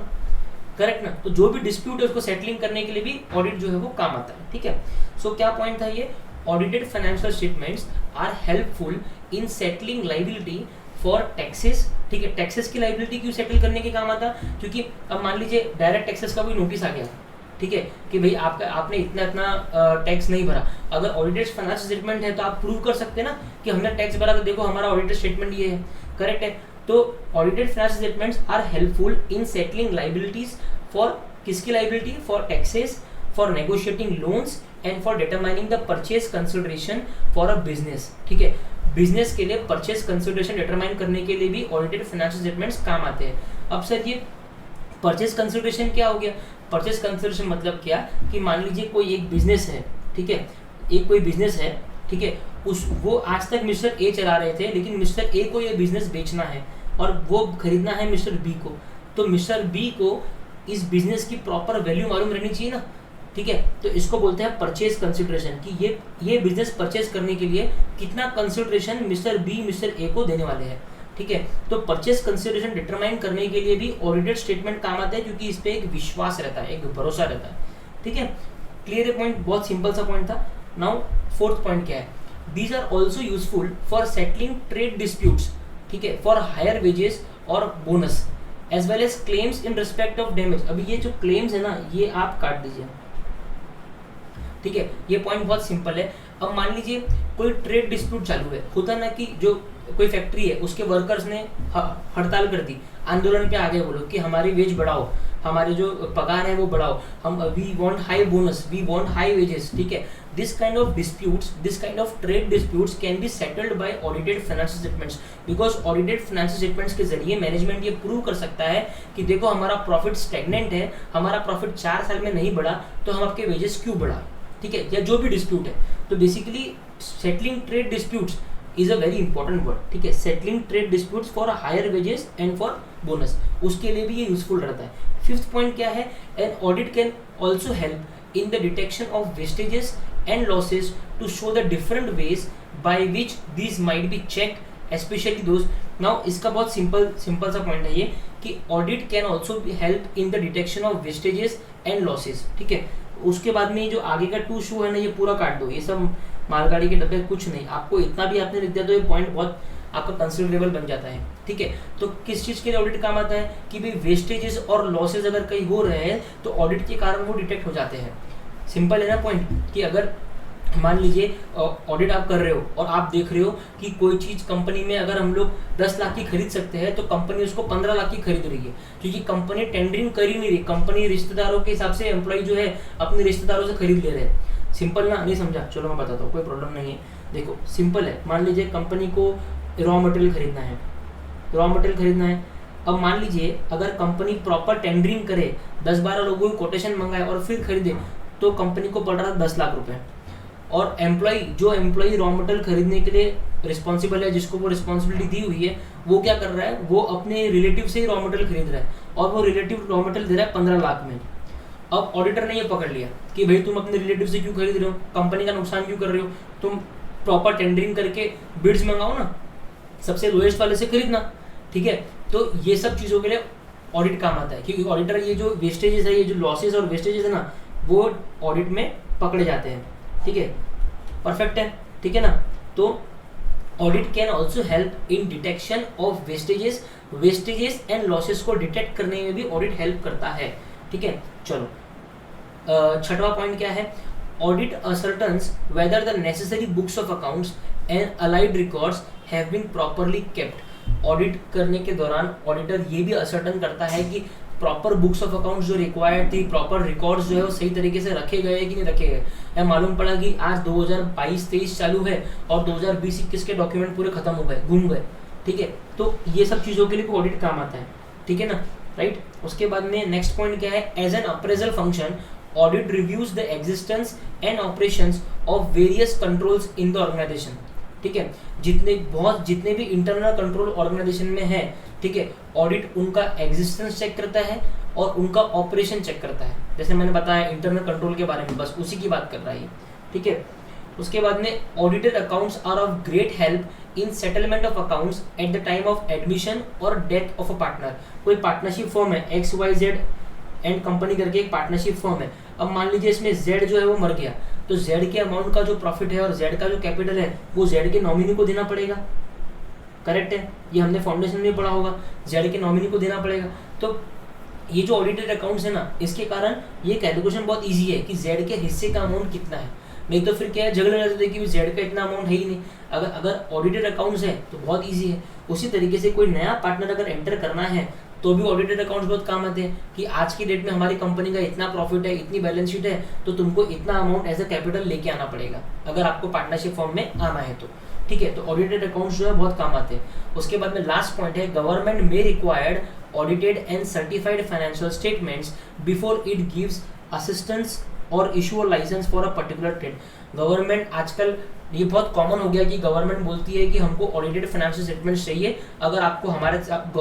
करेक्ट ना? तो जो भी डिस्प्यूट है उसको सेटलिंग करने के लिए भी ऑडिट जो है वो काम आता है, ठीक है। सो क्या पॉइंट था ये? Audited financial statements are helpful in settling liability for taxes, ठीक है। टैक्सेस की लायबिलिटी क्यों सेटल करने के काम आता? क्योंकि अब मान लीजिए डायरेक्ट टैक्सेस का कोई नोटिस आ गया, ठीक है, कि भाई आपने इतना टैक्स नहीं भरा। अगर ऑडिटेड फाइनेंशियल स्टेटमेंट है तो आप प्रूव कर सकते हैं ना कि हमने टैक्स भरा, तो देखो हमारा ऑडिटेड स्टेटमेंट ये है, करेक्ट है। तो audited financial statements are helpful in settling liabilities for किसकी liability? For taxes, for negotiating loans and for determining the purchase consideration for a business, ठीक है। बिजनेस के लिए परचेज कंसिडरेशन डिटरमाइन करने के लिए भी ऑडिटेड फाइनेंशियल स्टेटमेंट्स काम आते हैं। अब सर ये परचेज कंसिडरेशन क्या हो गया? परचेज कंसिडरेशन मतलब क्या कि मान लीजिए कोई एक बिजनेस है, ठीक है, एक कोई बिजनेस है, ठीक है, उस वो आज तक मिस्टर ए चला रहे थे, लेकिन मिस्टर ए को ये बिजनेस बेचना है और वो खरीदना है मिस्टर बी को, तो मिस्टर बी को इस बिजनेस की प्रॉपर वैल्यू मालूम रहनी चाहिए ना, ठीक है, तो इसको बोलते हैं परचेज कंसिडरेशन कि ये बिजनेस परचेज करने के लिए कितना consideration mister B mister A को देने वाले हैं, ठीक है। तो परचेज कंसिडरेशन डिटरमाइन करने के लिए भी ऑडिटेड स्टेटमेंट काम आता है, क्योंकि इस पे एक विश्वास रहता है, एक भरोसा रहता है, ठीक है। क्लियर पॉइंट, बहुत सिंपल सा पॉइंट था। नाउ फोर्थ पॉइंट क्या है, these are also useful for settling trade disputes, ठीक है, फॉर हायर वेजेस और bonus as well as claims in respect of damage. अभी ये जो क्लेम्स है ना, ये आप काट दीजिए, ठीक है, ये पॉइंट बहुत सिंपल है। अब मान लीजिए कोई ट्रेड डिस्प्यूट चालू है, होता ना कि जो कोई फैक्ट्री है उसके वर्कर्स ने हड़ताल कर दी, आंदोलन पे आ गए, बोलो कि हमारी वेज बढ़ाओ, हमारे जो पगार है वो बढ़ाओ, हम we want high bonus, we want high wages, ठीक है। This kind of disputes, this kind of trade disputes can be settled by audited financial statements, because audited financial statements के जरिए मैनेजमेंट ये प्रूव कर सकता है कि देखो हमारा प्रॉफिट स्टैग्नेंट है, हमारा प्रॉफिट 4 साल में नहीं बढ़ा, तो हम आपके वेजेस क्यों बढ़ा, ठीक है, या जो भी डिस्प्यूट है। तो basically settling trade disputes is a very important word, ठीक है, settling trade disputes for higher wages and for bonus, उसके लिए भी ये यूजफुल रहता है। फिफ्थ पॉइंट क्या है, an audit can also help in the detection of wastages and losses to show the different way by which these might be checked, specially those. Now इसका बहुत सिंपल सा पॉइंट है ये कि audit can also help in the detection of wastages and losses, ठीक है। उसके बाद में जो आगे का 2 शो है ना, ये पूरा काट दो, ये सब मालगाड़ी के डब्बे कुछ नहीं, आपको इतना भी आपने लिख दिया तो ये पॉइंट बहुत आपका कंसिडरेबल बन जाता है, ठीक है। तो किस चीज़ के लिए ऑडिट काम आता है कि भाई वेस्टेजेस और लॉसेज अगर कहीं हो रहे हैं तो ऑडिट के कारण वो डिटेक्ट हो जाते हैं। सिंपल है ना पॉइंट, कि अगर मान लीजिए ऑडिट आप कर रहे हो और आप देख रहे हो कि कोई चीज़ कंपनी में अगर हम लोग 10 लाख की खरीद सकते हैं तो कंपनी उसको 15 लाख की खरीद रही है, क्योंकि कंपनी टेंडरिंग कर ही नहीं रही, कंपनी रिश्तेदारों के हिसाब से एम्प्लॉय जो है अपने रिश्तेदारों से खरीद ले रहे हैं। सिंपल ना, नहीं समझा, चलो मैं बताता हूँ, कोई प्रॉब्लम नहीं है। देखो सिंपल है, मान लीजिए कंपनी को रॉ मटेरियल खरीदना है, रॉ मटेरियल खरीदना है। अब मान लीजिए अगर कंपनी प्रॉपर टेंडरिंग करे, 10-12 लोगों की कोटेशन मंगाए और फिर खरीदे, तो कंपनी को पड़ रहा है 10 लाख रुपए। और जो एम्प्लॉय रॉ मटेरियल खरीदने के लिए रिस्पॉन्सिबल है, जिसको वो रिस्पॉन्सिबिलिटी दी हुई है, वो क्या कर रहा है, वो अपने रिलेटिव से ही रॉ मटेरियल खरीद रहा है और वो रिलेटिव रॉ मटेरियल दे रहा है 15 लाख में। अब ऑडिटर ने ये पकड़ लिया कि भाई तुम अपने रिलेटिव से क्यों खरीद रहे हो, कंपनी का नुकसान क्यों कर रहे हो, तुम प्रॉपर टेंडरिंग करके बिड्स मंगाओ ना, सबसे लोएस्ट वाले से खरीदना, ठीक है। तो ये सब चीज़ों के लिए ऑडिट काम आता है, क्योंकि ऑडिटर ये जो वेस्टेजेस है, ये जो लॉसेज और वेस्टेजेस है ना, वो ऑडिट में पकड़े जाते हैं, ठीक है। परफेक्ट है, ठीक है ना। तो audit can also help in detection of wastages and losses को डिटेक्ट करने में भी ऑडिट हेल्प करता है, ठीक है। चलो छठवां पॉइंट क्या है, audit ascertains whether the necessary books of accounts and allied records have been properly kept. Audit करने के दौरान ऑडिटर ये भी असर्टन करता है कि प्रॉपर बुक्स ऑफ अकाउंट्स जो रिक्वायर्ड थी, प्रॉपर रिकॉर्ड्स जो है वो सही तरीके से रखे गए कि नहीं रखे गए, या मालूम पड़ा कि आज 2022-23 चालू है और 2020-21 के डॉक्यूमेंट पूरे खत्म हो गए, घूम गए, ठीक है। तो ये सब चीज़ों के लिए भी ऑडिट काम आता है, ठीक है ना, राइट। उसके बाद में नेक्स्ट पॉइंट क्या है, as an appraisal function audit reviews the existence and operations of various controls in the organisation, ठीक है। जितने भी इंटरनल कंट्रोल ऑर्गेनाइजेशन में है, ठीक है, ऑडिट उनका एग्जिस्टेंस चेक करता है और उनका ऑपरेशन चेक करता है। जैसे मैंने बताया इंटरनल कंट्रोल के बारे में, बस उसी की बात कर रहा है, ठीक है। उसके बाद में audited accounts are of great help in settlement of accounts at the time of admission और डेथ ऑफ अ पार्टनर। कोई पार्टनरशिप फॉर्म है XYZ एंड कंपनी करके एक पार्टनरशिप फॉर्म है। अब मान लीजिए इसमें Z जो है वो मर गया, तो Z के अमाउंट का जो प्रॉफिट है और Z का जो कैपिटल है वो Z के नॉमिनी को देना पड़ेगा, करेक्ट है, ये हमने फाउंडेशन में पढ़ा होगा, Z के नॉमिनी को देना पड़ेगा। तो ये जो ऑडिटेड अकाउंट्स है ना, इसके कारण ये कैलकुलेशन बहुत ईजी है कि Z के हिस्से का अमाउंट कितना है, नहीं तो फिर क्या है, झगड़े रहते थे कि Z का इतना अमाउंट है ही नहीं। अगर ऑडिटेड अकाउंट्स है तो बहुत ईजी है। उसी तरीके से कोई नया पार्टनर अगर एंटर करना है तो भी ऑडिटेड अकाउंट्स बहुत काम आते हैं कि आज की डेट में हमारी कंपनी का इतना प्रॉफिट है, इतनी बैलेंस शीट है, तो तुमको इतना अमाउंट एज अ कैपिटल लेके आना पड़ेगा अगर आपको पार्टनरशिप फॉर्म में आना है तो, ठीक है। तो ऑडिटेड अकाउंट्स जो है बहुत काम आते हैं। उसके बाद में लास्ट पॉइंट है, गवर्नमेंट में required audited and certified financial statements before it gives assistance or issue a license for a particular trade. Government आजकल ये बहुत कॉमन हो गया कि गवर्नमेंट बोलती है कि हमको ऑडिटेड फाइनेंशियल स्टेटमेंट्स चाहिए, अगर आपको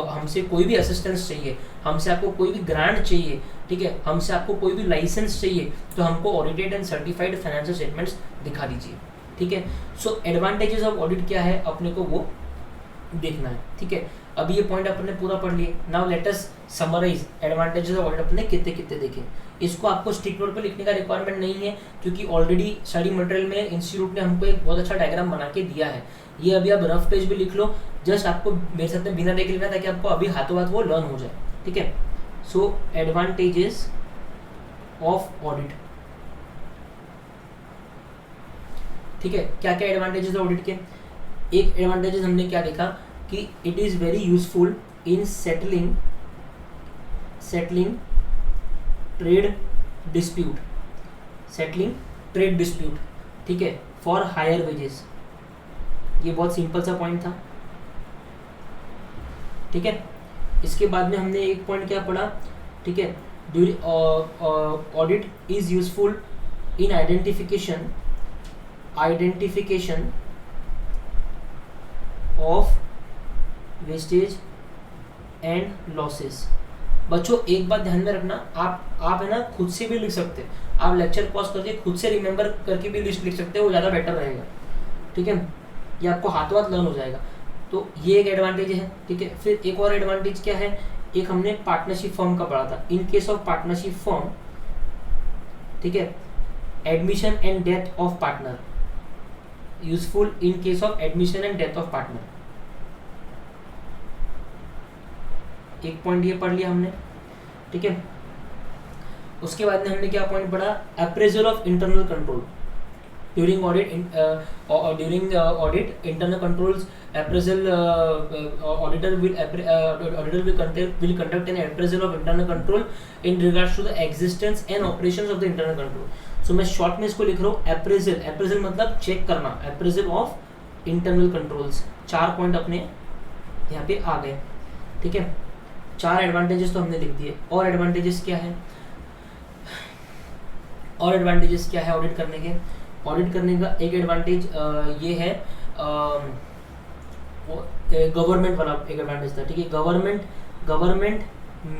हमसे कोई भी असिस्टेंस चाहिए, हमसे आपको कोई भी ग्रांट चाहिए, ठीक है, हमसे आपको कोई भी लाइसेंस चाहिए, तो हमको audited and certified financial statements दिखा दीजिए, ठीक है। सो एडवांटेजेस ऑफ ऑडिट क्या है अपने को वो देखना है, ठीक है। अभी ये पॉइंट अपने पूरा पढ़ लिए। Now let us summarise advantages of audit अपने कितने कितने देखें। इसको आपको स्टिक नोट पे लिखने का रिक्वायरमेंट नहीं है, क्योंकि ऑलरेडी स्टडी मटेरियल में इंस्टीट्यूट ने हमको एक बहुत अच्छा डायग्राम बना के दिया है। ये अभी आप रफ पेज भी लिख लो, जस्ट आपको मेरे साथ में बिना देख लेना, ताकि आपको अभी हाथों हाथ वो लर्न हो जाए, ठीक है। सो एडवांटेजेस ऑफ ऑडिट, ठीक है। क्या क्या एडवांटेजेस ऑडिट के? एक एडवांटेजेस हमने क्या देखा कि it is very useful in settling trade dispute, ठीक है, फॉर हायर वेजेस। ये बहुत सिंपल सा पॉइंट था, ठीक है। इसके बाद में हमने एक पॉइंट क्या पढ़ा, ठीक है, audit is useful in identification of wastage and losses. बच्चों एक बात ध्यान में रखना, आप है ना खुद से भी लिख सकते हैं, आप लेक्चर पॉज करके खुद से रिमेंबर करके भी लिस्ट लिख सकते हैं, वो ज़्यादा बेटर रहेगा, ठीक है। ये आपको हाथों हाथ लर्न हो जाएगा। तो ये एक एडवांटेज है, ठीक है। फिर एक और एडवांटेज क्या है, एक हमने पार्टनरशिप फर्म का पढ़ा था। In case of partnership firm, ठीक है, admission and death of partner, useful in case of admission and death of partner. एक पॉइंट ये पढ़ लिया हमने, ठीक है। उसके बाद में हमने क्या पॉइंट पढ़ा, appraisal of internal control during audit. Internal controls appraisal, auditor will conduct an appraisal of internal control in regards to the existence and operations of the internal control. So मैं शॉर्ट में इसको लिख रहा हूँ appraisal मतलब check करना, appraisal of internal controls. 4 point अपने यहाँ पे आ गए, ठीक है। 4 एडवांटेजेस तो हमने लिख दिए। और एडवांटेजेस क्या है, ऑडिट करने के? ऑडिट करने का एक एडवांटेज ये है, गवर्नमेंट वाला एक एडवांटेज था, ठीक है। Government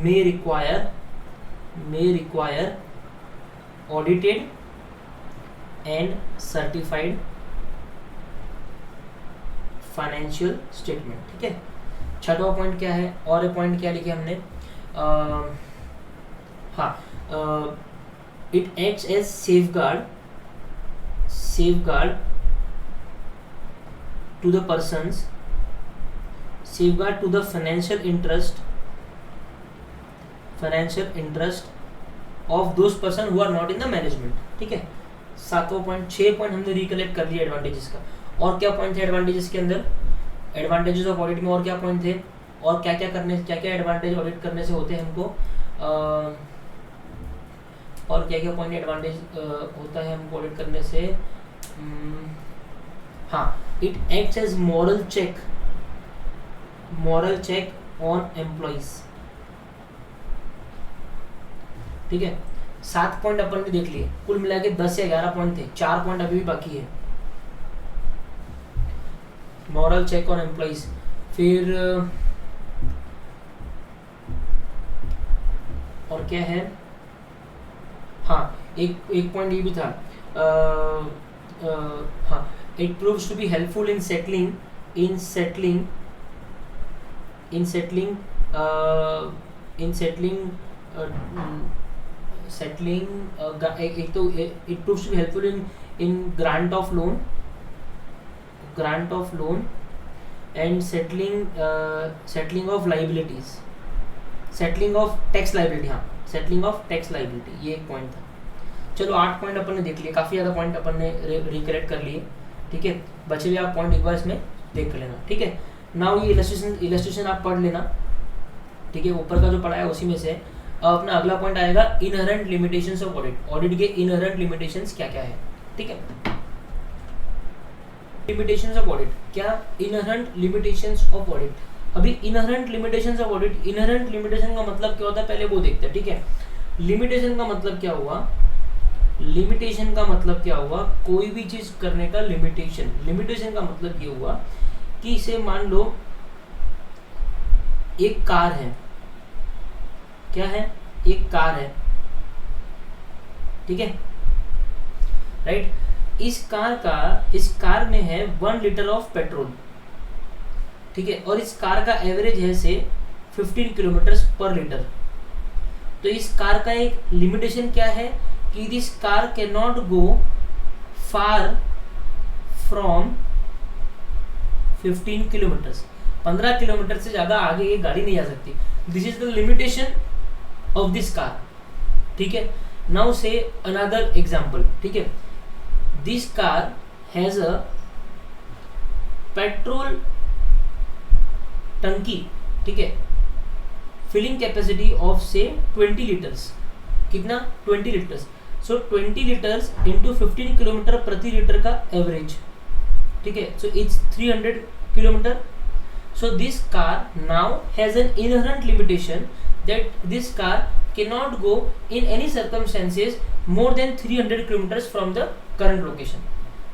may require audited and certified financial statement, ठीक है। 6वां पॉइंट क्या है, और एक पॉइंट क्या लिखे हमने, it acts as safeguard to the persons, safeguard to the financial interest of those person who are not in the management, ठीक है। 7वां पॉइंट, 6 पॉइंट हमने रिकलेक्ट कर लिया एडवांटेजेस का। और क्या पॉइंट थे एडवांटेजेस के अंदर, एडवांटेजेस ऑफ ऑडिट में और क्या पॉइंट थे, और क्या क्या एडवांटेज ऑडिट करने से होते हैं हमको, और क्या क्या पॉइंट एडवांटेज होता है हमको ऑडिट करने से। It acts as moral check on employees, ठीक है। 7 पॉइंट अपन ने देख लिए, कुल मिला के 10 या 11 पॉइंट थे। 4 पॉइंट अभी भी बाकी है, मॉरल चेक ऑन एम्प्लॉइज। फिर और क्या है, एक पॉइंट ये भी था, it proves to be helpful in settling एक तो it proves to be helpful in grant of loan and settling of liabilities, settling of tax liability, ये एक पॉइंट था। चलो 8 पॉइंट अपन ने देख लिए, काफ़ी ज़्यादा पॉइंट अपन ने रिकलेक्ट कर लिए, ठीक है। बचे हुए आप पॉइंट एक बार इसमें देख लेना, ठीक है। नाउ ये इलस्ट्रेशन आप पढ़ लेना, ठीक है। ऊपर का जो पढ़ा है उसी में से अपना अगला पॉइंट आएगा, इनहेरेंट लिमिटेशंस ऑफ ऑडिट के इनहेरेंट लिमिटेशंस क्या क्या है, ठीक है। लिमिटेशंस ऑफ ऑडिट, क्या इनहेरेंट लिमिटेशंस ऑफ ऑडिट, अभी inherent limitations of audit, inherent limitation का मतलब क्या होता है पहले वो देखते हैं, ठीक है। लिमिटेशन का मतलब क्या हुआ, लिमिटेशन का मतलब क्या हुआ, कोई भी चीज करने का लिमिटेशन, लिमिटेशन का मतलब ये हुआ कि इसे मान लो एक कार है, क्या है, एक कार है, ठीक है, राइट। इस कार में है 1 लीटर ऑफ पेट्रोल, ठीक है, और इस कार का एवरेज है से 15 किलोमीटर पर लीटर। तो इस कार का एक लिमिटेशन क्या है कि this car can not go far from 15 kilometres, 15 kilometre से ज्यादा आगे ये गाड़ी नहीं जा सकती। This is the limitation of this car, ठीक है। नाउ से अनदर एग्जाम्पल, ठीक है, this car has a petrol टंकी, ठीक है, फिलिंग कैपेसिटी ऑफ से 20 लीटर्स, कितना, 20 लीटर्स। सो 20 लीटर्स इंटू 15 किलोमीटर प्रति लीटर का एवरेज, ठीक है, so it's 300 kilometre. So this car now has an inherent limitation that this car cannot go in any circumstances more than 300 kilometers from the current location,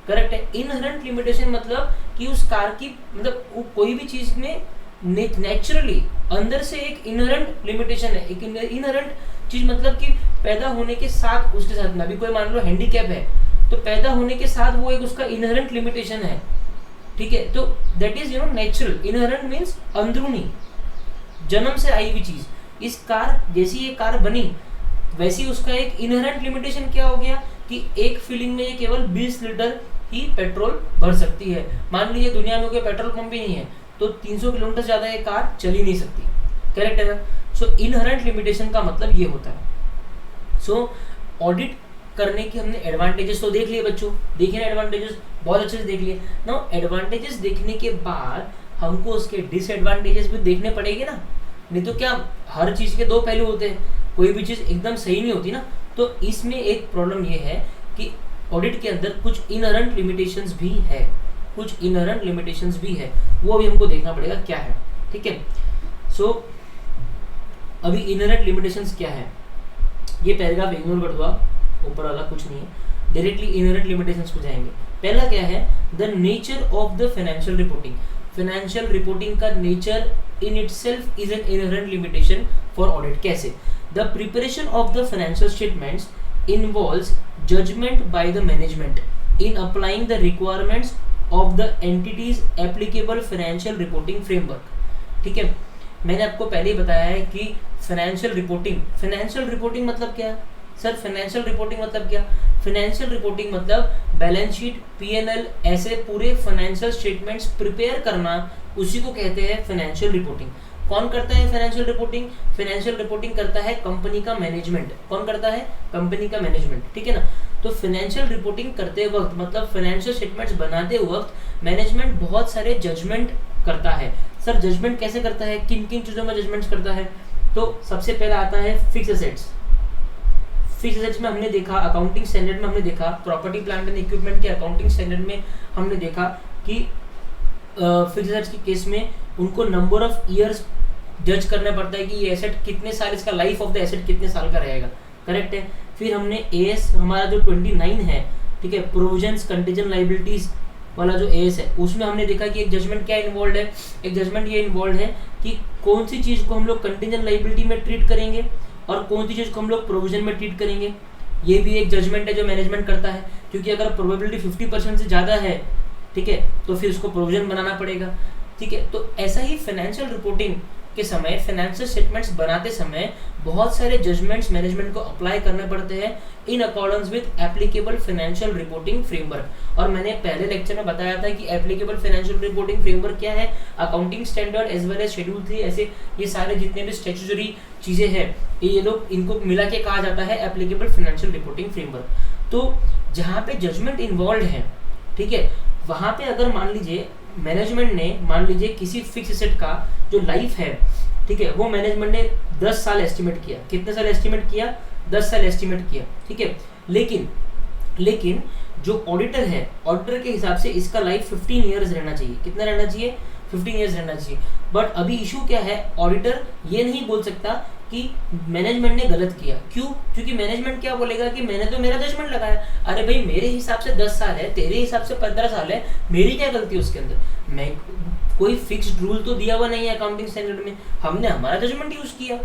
correct है। Inherent limitation मतलब कि उस car की, मतलब कोई भी चीज में नेचुरली अंदर से एक इनहेरेंट लिमिटेशन है, एक इनहेरेंट चीज मतलब कि पैदा होने के साथ उसके साथ में, अभी कोई मान लो हैंडीकैप है तो पैदा होने के साथ वो एक उसका इनहेरेंट लिमिटेशन है, ठीक है। तो that is natural, inherent means अंदरूनी, जन्म से आई हुई चीज। इस कार, जैसी ये कार बनी वैसी उसका एक इनहेरेंट लिमिटेशन क्या हो गया कि एक फिलिंग में ये केवल 20 लीटर ही पेट्रोल भर सकती है। मान लीजिए दुनिया में कोई पेट्रोल पंप ही नहीं है तो 300 किलोमीटर ज्यादा ये कार चल ही नहीं सकती, करेक्ट है ना। सो इनहेरेंट लिमिटेशन का मतलब ये होता है। सो ऑडिट करने की हमने एडवांटेजेस तो देख लिए बच्चों, देखिए ना एडवांटेजेस, बहुत अच्छे से देख लिए। नाउ एडवांटेजेस देखने के बाद हमको उसके डिसएडवांटेजेस भी देखने पड़ेंगे ना, नहीं तो क्या, हर चीज के दो पहलू होते हैं, कोई भी चीज एकदम सही नहीं होती ना। तो इसमें एक प्रॉब्लम ये है कि ऑडिट के अंदर कुछ इनहेरेंट लिमिटेशंस भी है, कुछ इनहेरेंट लिमिटेशंस भी है, वो भी हमको देखना पड़ेगा क्या है, ठीक है। सो अभी इनहेरेंट लिमिटेशंस क्या है, ये पैराग्राफ इग्नोर कर दो आप, ऊपर वाला कुछ नहीं है, डायरेक्टली इनहेरेंट लिमिटेशंस पे जाएंगे। पहला क्या है, the nature of the financial reporting. Financial reporting का nature in itself is an inherent limitation for audit. कैसे? The preparation of the financial statements involves judgment by the management in applying the requirements of the entity's applicable financial reporting framework. ठीक है, मैंने आपको पहले ही बताया है कि financial reporting मतलब क्या है सर? फाइनेंशियल रिपोर्टिंग मतलब क्या? फाइनेंशियल रिपोर्टिंग मतलब बैलेंस शीट, पीएनएल, ऐसे पूरे फाइनेंशियल स्टेटमेंट्स प्रिपेयर करना, उसी को कहते हैं फाइनेंशियल रिपोर्टिंग। कौन करता है फाइनेंशियल रिपोर्टिंग? फाइनेंशियल रिपोर्टिंग करता है कंपनी का मैनेजमेंट। कौन करता है? कंपनी का मैनेजमेंट, ठीक है ना। तो फाइनेंशियल रिपोर्टिंग करते वक्त, मतलब फाइनेंशियल स्टेटमेंट्स बनाते वक्त मैनेजमेंट बहुत सारे जजमेंट करता है। सर जजमेंट कैसे करता है, किन किन चीजों में जजमेंट्स करता है? तो सबसे पहला आता है फिक्स एसेट्स। फिक्स एसेट्स में हमने देखा, अकाउंटिंग स्टैंडर्ड में हमने देखा, प्रॉपर्टी प्लांट एंड इक्विपमेंट के अकाउंटिंग स्टैंडर्ड में हमने देखा कि फिक्स एसेट्स के केस में उनको नंबर ऑफ ईयर्स जज करना पड़ता है कि ये एसेट कितने साल, इसका लाइफ ऑफ द एसेट कितने साल का रहेगा, करेक्ट है। फिर हमने एएस हमारा जो 29 है, ठीक है, प्रोविजंस कंटीजेंट लायबिलिटीज वाला जो एएस है, उसमें हमने देखा कि एक जजमेंट क्या इन्वॉल्व है। एक जजमेंट ये इन्वॉल्व है कि कौन सी चीज को हम लोग कंटीजेंट लायबिलिटी में ट्रीट करेंगे और कौन सी चीज को हम लोग प्रोविजन में ट्रीट करेंगे। ये भी एक जजमेंट है जो मैनेजमेंट करता है, क्योंकि अगर प्रोबेबिलिटी 50% से ज्यादा है, ठीक है, तो फिर उसको प्रोविजन बनाना पड़ेगा, ठीक है। तो ऐसा ही फाइनेंशियल रिपोर्टिंग के समय, फाइनेंशियल स्टेटमेंट्स बनाते समय बहुत सारे जजमेंट्स मैनेजमेंट को अप्लाई करने पड़ते हैं इन accordance with applicable financial reporting framework. और मैंने पहले लेक्चर में बताया था कि एप्लीकेबल फाइनेंशियल रिपोर्टिंग फ्रेमवर्क क्या है, accounting standard as well as schedule 3, ऐसे ये सारे जितने भी स्टैट्यूटरी चीजें हैं, ये लोग इनको मिला के कहा जाता है एप्लीकेबल फाइनेंशियल रिपोर्टिंग फ्रेमवर्क। तो जहाँ पे जजमेंट इन्वॉल्व है, ठीक है, वहाँ पे अगर मान लीजिए मैनेजमेंट ने, मान लीजिए किसी फिक्स एसेट का जो लाइफ है, ठीक है, वो मैनेजमेंट ने 10 साल एस्टिमेट किया। कितने साल एस्टिमेट किया? 10 साल एस्टिमेट किया, ठीक है। लेकिन जो ऑडिटर है, ऑडिटर के हिसाब से इसका लाइफ 15 ईयर्स रहना चाहिए। कितना रहना चाहिए? 15 ईयर्स रहना चाहिए। बट अभी इशू क्या है, ऑडिटर ये नहीं बोल सकता कि मैनेजमेंट ने गलत किया। क्यों? क्योंकि मैनेजमेंट क्या बोलेगा कि मैंने तो मेरा जजमेंट लगाया। अरे भाई मेरे हिसाब से 10 साल है, तेरे हिसाब से 15 साल है, मेरी क्या गलती है उसके अंदर? मैं कोई फिक्स्ड रूल तो दिया हुआ नहीं है अकाउंटिंग स्टैंडर्ड में, हमने हमारा जजमेंट यूज किया,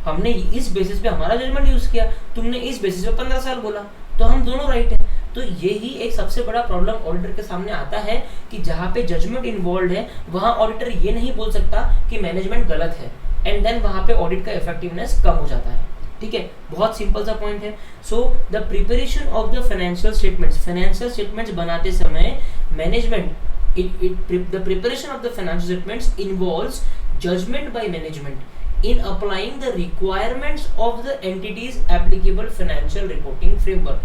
हमने इस बेसिस पे हमारा जजमेंट यूज किया, तुमने इस बेसिस पे 15 साल बोला, तो हम दोनों राइट है। तो यही एक सबसे बड़ा प्रॉब्लम ऑडिटर के सामने आता है कि जहाँ पे जजमेंट इन्वॉल्व है वहाँ ऑडिटर ये नहीं बोल सकता कि मैनेजमेंट गलत है, एंड देन वहाँ पे ऑडिट का इफेक्टिवनेस कम हो जाता है। ठीक है, बहुत सिंपल सा पॉइंट है। So the preparation of the financial statements बनाते समय management the preparation of the financial statements involves judgment by management in applying the requirements of the entity's applicable financial reporting framework.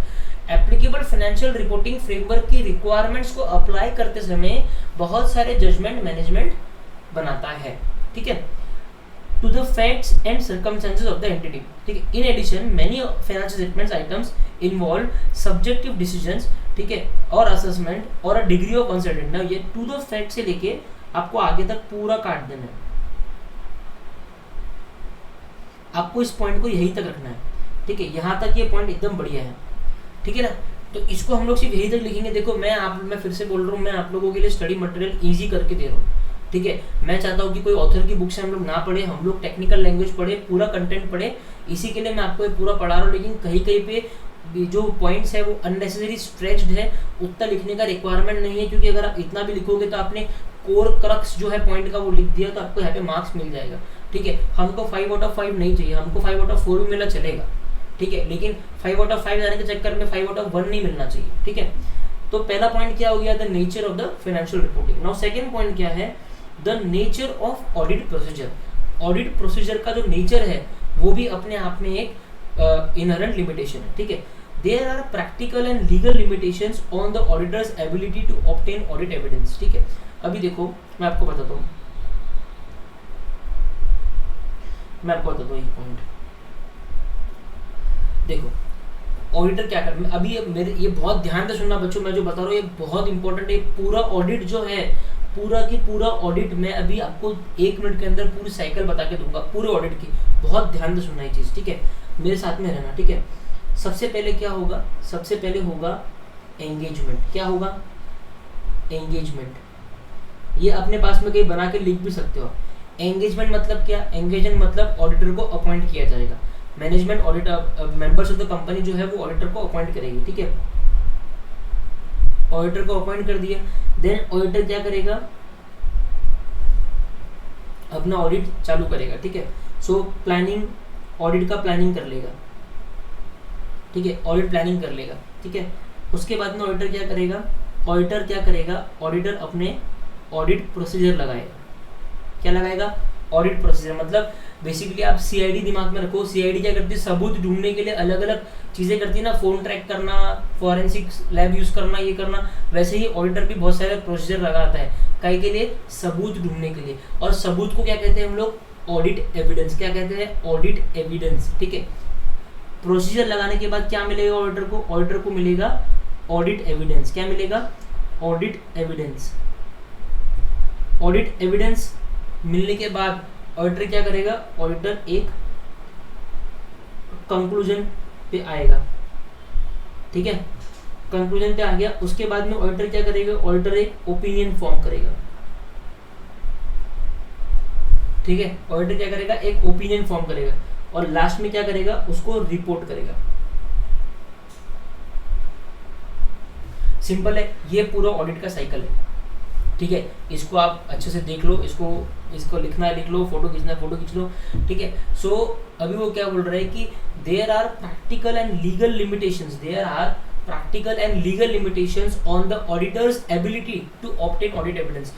Applicable financial reporting framework की requirements को apply करते समय बहुत सारे judgement management बनाता है। ठीक है, to the facts and circumstances of the entity. ठीक है, in addition many financial statements items involve subjective decisions, ठीक है, और असेसमेंट और अ डिग्री ऑफ अनसर्टेनिटी। ना ये टू द फैक्ट से लेके आपको आगे तक पूरा काट देना है, आपको इस पॉइंट को यही तक रखना है। ठीक है, यहाँ तक ये पॉइंट एकदम बढ़िया है। ठीक है ना, तो इसको हम लोग सिर्फ यही तक लिखेंगे। देखो मैं फिर से बोल रहा हूँ, मैं आप लोगों के लिए स्टडी मटेरियल ईजी करके दे रहा हूँ। ठीक है, मैं चाहता हूँ कि कोई ऑथर की बुक से हम लोग ना पढ़े, हम लोग टेक्निकल लैंग्वेज पढ़े, पूरा कंटेंट पढ़े। इसी के लिए मैं आपको ये पूरा पढ़ा रहा हूँ। लेकिन कहीं कहीं पे जो पॉइंट्स है वो अननेसेसरी स्ट्रेच्ड है, उतना लिखने का रिक्वायरमेंट नहीं है, क्योंकि अगर आप इतना भी लिखोगे तो आपने कोर क्रक्स जो है पॉइंट का वो लिख दिया, तो आपको यहाँ पे मार्क्स मिल जाएगा। ठीक है, हमको 5 आउट ऑफ 5 नहीं चाहिए, हमको 5 आउट ऑफ 4 भी मिला चलेगा। ठीक है, लेकिन 5 आउट ऑफ 5 जाने के चक्कर में 5 आउट ऑफ 1 नहीं मिलना चाहिए। ठीक है, तो पहला पॉइंट क्या हो गया, the nature of the financial reporting. Now second point क्या है, the nature of audit procedure. Audit procedure का जो नेचर है वो भी अपने आप में एक इनहेरेंट लिमिटेशन है। ठीक है, there are practical and legal limitations on the auditor's ability to obtain audit evidence. ठीक है, अभी देखो मैं आपको बताता हूँ एक पॉइंट। देखो ऑडिटर क्या कर, अभी ये बहुत ध्यान से सुनना बच्चों, मैं जो बता रहा हूँ ये बहुत इंपॉर्टेंट है। पूरा ऑडिट जो है, पूरा की पूरा ऑडिट मैं अभी आपको 1 मिनट के अंदर पूरी साइकिल बता के दूंगा पूरे ऑडिट की। बहुत ध्यान से सुनना ये चीज़। ठीक है, मेरे साथ में रहना। ठीक है, सबसे पहले क्या होगा, सबसे पहले होगा एंगेजमेंट। क्या होगा, एंगेजमेंट। ये अपने पास में कहीं बना के लिख भी सकते हो। एंगेजमेंट मतलब क्या, एंगेजमेंट मतलब ऑडिटर को अपॉइंट किया जाएगा। Management auditor, members of the company जो है वो ऑडिटर को अपॉइंट करेगी। ठीक है, ऑडिटर को अपॉइंट कर दिया, देन ऑडिटर क्या करेगा, अपना ऑडिट चालू करेगा। ठीक है, सो प्लानिंग, ऑडिट का प्लानिंग कर लेगा। ठीक है, ऑडिट प्लानिंग कर लेगा। ठीक है, उसके बाद में ऑडिटर क्या करेगा, ऑडिटर अपने ऑडिट प्रोसीजर लगाएगा। क्या लगाएगा, ऑडिट प्रोसीजर। मतलब बेसिकली आप सीआईडी दिमाग में रखो। सीआईडी क्या करती है, सबूत ढूंढने के लिए अलग अलग चीज़ें करती है ना, फोन ट्रैक करना, फॉरेंसिक लैब यूज़ करना, ये करना। वैसे ही ऑडिटर भी बहुत सारे प्रोसीजर लगाता है, कई के लिए सबूत ढूंढने के लिए। और सबूत को क्या कहते हैं हम लोग, ऑडिट एविडेंस। क्या कहते हैं, ऑडिट एविडेंस। ठीक है, प्रोसीजर लगाने के बाद क्या मिलेगा ऑडिटर को, ऑडिटर को मिलेगा ऑडिट एविडेंस। क्या मिलेगा, ऑडिट एविडेंस। ऑडिट एविडेंस मिलने के बाद ऑडिटर क्या करेगा, ऑडिटर एक कंक्लूजन पे आएगा। ठीक है, कंक्लूजन पे आ गया, उसके बाद में ऑडिटर क्या करेगा, ऑडिटर एक ओपिनियन फॉर्म करेगा। ठीक है, ऑडिटर क्या करेगा, एक ओपिनियन फॉर्म करेगा, और लास्ट में क्या करेगा, उसको रिपोर्ट करेगा। सिंपल है, ये पूरा ऑडिट का साइकिल है। ठीक है, इसको आप अच्छे से देख लो, इसको लिखना है लिख लो, फोटो खींचना है फोटो खींच लो। ठीक है, सो अभी वो क्या बोल रहा है कि there are practical and legal limitations on the auditor's ability to obtain audit evidence.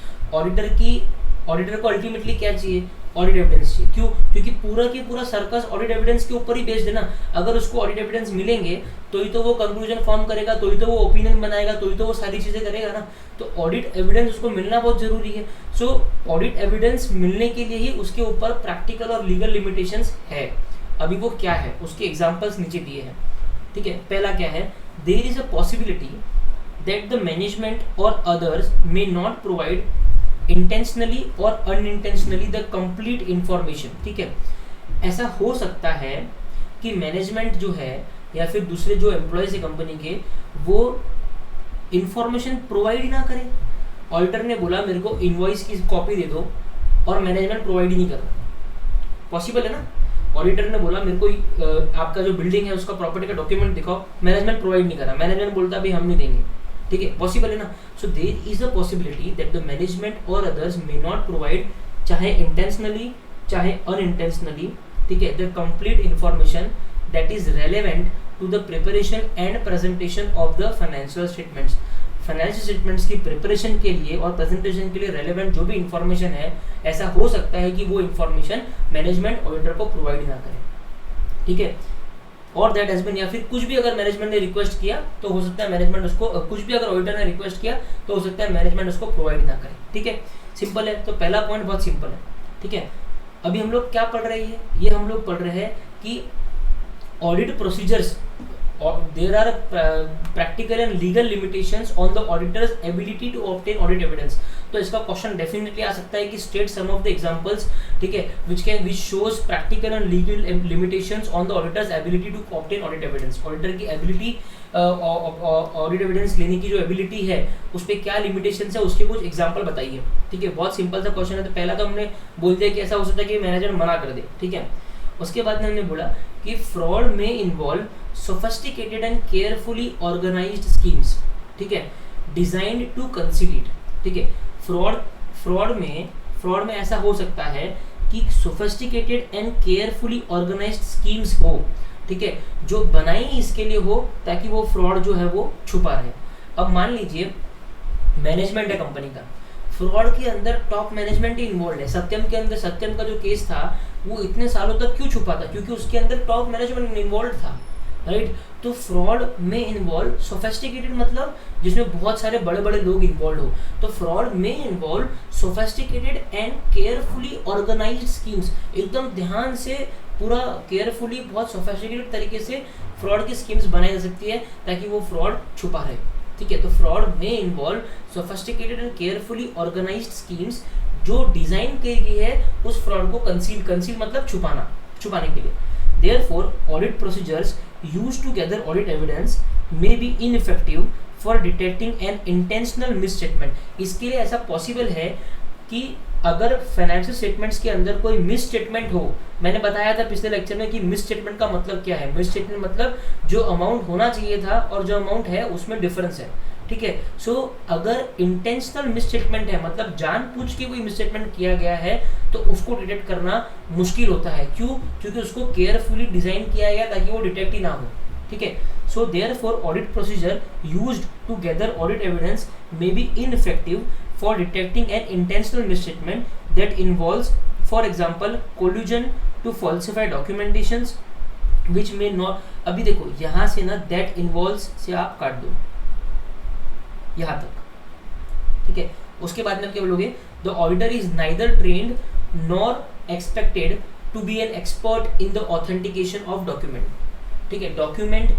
Auditor को अल्टीमेटली क्या चाहिए, ऑडिट एविडेंस चाहिए। क्यों, क्योंकि पूरा की पूरा सर्कस ऑडिट एविडेंस के ऊपर ही बेस्ड है ना। अगर उसको ऑडिट एविडेंस मिलेंगे तो ही तो वो कंक्लूजन फॉर्म करेगा, तो ही तो वो ओपिनियन बनाएगा, तो ही तो वो सारी चीज़ें करेगा ना। तो ऑडिट एविडेंस उसको मिलना बहुत जरूरी है। सो ऑडिट एविडेंस मिलने के लिए ही उसके ऊपर प्रैक्टिकल और लीगल लिमिटेशंस है। अभी वो क्या है, उसके एग्जाम्पल्स नीचे दिए हैं। ठीक है, पहला क्या है, there is a possibility that the management और others may not provide intentionally और अनइंटेंशनली द कंप्लीट इंफॉर्मेशन। ठीक है, ऐसा हो सकता है कि मैनेजमेंट जो है या फिर दूसरे जो एम्प्लॉयज है कंपनी के, वो इंफॉर्मेशन प्रोवाइड ही ना करे। ऑडिटर ने बोला मेरे को इनवॉइस की कॉपी दे दो और मैनेजमेंट प्रोवाइड ही नहीं कर रहा, पॉसिबल है ना। ऑडिटर ने बोला मेरे को आपका जो बिल्डिंग है उसका प्रॉपर्टी का डॉक्यूमेंट दिखाओ, मैनेजमेंट प्रोवाइड नहीं कर रहा, मैनेजमेंट बोलता भाई हम नहीं देंगे। ठीक है, पॉसिबल है ना। So there is a possibility that the management और अदर्स मे नॉट प्रोवाइड, चाहे इंटेंशनली चाहे अनइंटेंशनली, ठीक है, the complete information that is relevant to the preparation and presentation of the financial statements. Financial statements की preparation के लिए और presentation के लिए रेलेवेंट जो भी इंफॉर्मेशन है, ऐसा हो सकता है कि वो इंफॉर्मेशन मैनेजमेंट ऑडिटर को प्रोवाइड ना करे। ठीक है, और दैट हैज बीन, या फिर कुछ भी अगर मैनेजमेंट ने रिक्वेस्ट किया तो हो सकता है मैनेजमेंट उसको, कुछ भी अगर ऑडिटर ने रिक्वेस्ट किया तो हो सकता है मैनेजमेंट उसको प्रोवाइड ना करे। ठीक है, सिंपल है। तो पहला पॉइंट बहुत सिंपल है। ठीक है, अभी हम लोग क्या पढ़ रहे हैं, ये हम लोग पढ़ रहे हैं कि audit procedures, there are practical and legal limitations on the auditor's ability to obtain audit evidence। तो इसका क्वेश्चन डेफिनेटली आ सकता है कि state some of the examples, ठीक है, which shows practical and legal limitations on the auditor's ability to obtain audit evidence। Auditor की ability, audit evidence लेने की जो एबिलिटी है उस पर क्या लिमिटेशंस है, उसके कुछ एग्जांपल बताइए। ठीक है, बहुत सिंपल सा क्वेश्चन है। तो पहला तो हमने बोल दिया कि ऐसा हो सकता है कि मैनेजर मना कर दे। ठीक है, उसके बाद हमने बोला कि फ्रॉड में involve sophisticated and carefully organised schemes, ठीक है, डिजाइन्ड टू कंसील इट। ठीक है, फ्रॉड में ऐसा हो सकता है कि sophisticated and carefully organised schemes हो, ठीक है, जो बनाई इसके लिए हो ताकि वो फ्रॉड जो है वो छुपा रहे। अब मान लीजिए मैनेजमेंट है कंपनी का, फ्रॉड के अंदर टॉप मैनेजमेंट ही इन्वॉल्व है। सत्यम का जो केस था वो इतने सालों तक क्यों छुपा था, क्योंकि उसके अंदर टॉप मैनेजमेंट इन्वॉल्व था, राइट। तो फ्रॉड में इन्वॉल्व सोफिस्टिकेटेड मतलब जिसमें बहुत सारे बड़े बड़े लोग इन्वॉल्व हो, तो फ्रॉड में involve sophisticated and carefully organised schemes, एकदम ध्यान से पूरा केयरफुली बहुत सोफिस्टिकेटेड तरीके से फ्रॉड की स्कीम्स बनाई जा सकती है ताकि वो फ्रॉड छुपा रहे। ठीक है, तो फ्रॉड में involve sophisticated and carefully organised schemes जो डिजाइन की गई है उस फ्रॉड को कंसील मतलब छुपाने के लिए। Therefore, audit procedures used to gather audit evidence may be ineffective for detecting an intentional misstatement। इसके लिए ऐसा पॉसिबल है कि अगर फाइनेंशियल स्टेटमेंट्स के अंदर कोई मिस स्टेटमेंट हो, मैंने बताया था पिछले लेक्चर में कि मिस स्टेटमेंट का मतलब क्या है। मिस स्टेटमेंट मतलब जो अमाउंट होना चाहिए था और जो अमाउंट है उसमें डिफरेंस है। ठीक है, सो अगर इंटेंशनल मिसस्टेटमेंट है मतलब जानबूझ के कोई मिसस्टेटमेंट किया गया है तो उसको डिटेक्ट करना मुश्किल होता है। क्यों? क्योंकि उसको केयरफुली डिजाइन किया गया ताकि वो डिटेक्ट ही ना हो। ठीक है, so therefore audit procedure used to gather audit evidence may be ineffective for detecting an intentional misstatement that involves for example collusion to falsify documentations which may not. अभी देखो यहाँ से ना दैट इन्वॉल्व्स से आप काट दो यहाँ तक। ठीक है, उसके बाद में क्या बोलोगे, the auditor is neither trained nor expected to be an expert in the authentication of document. ठीक है, डॉक्यूमेंट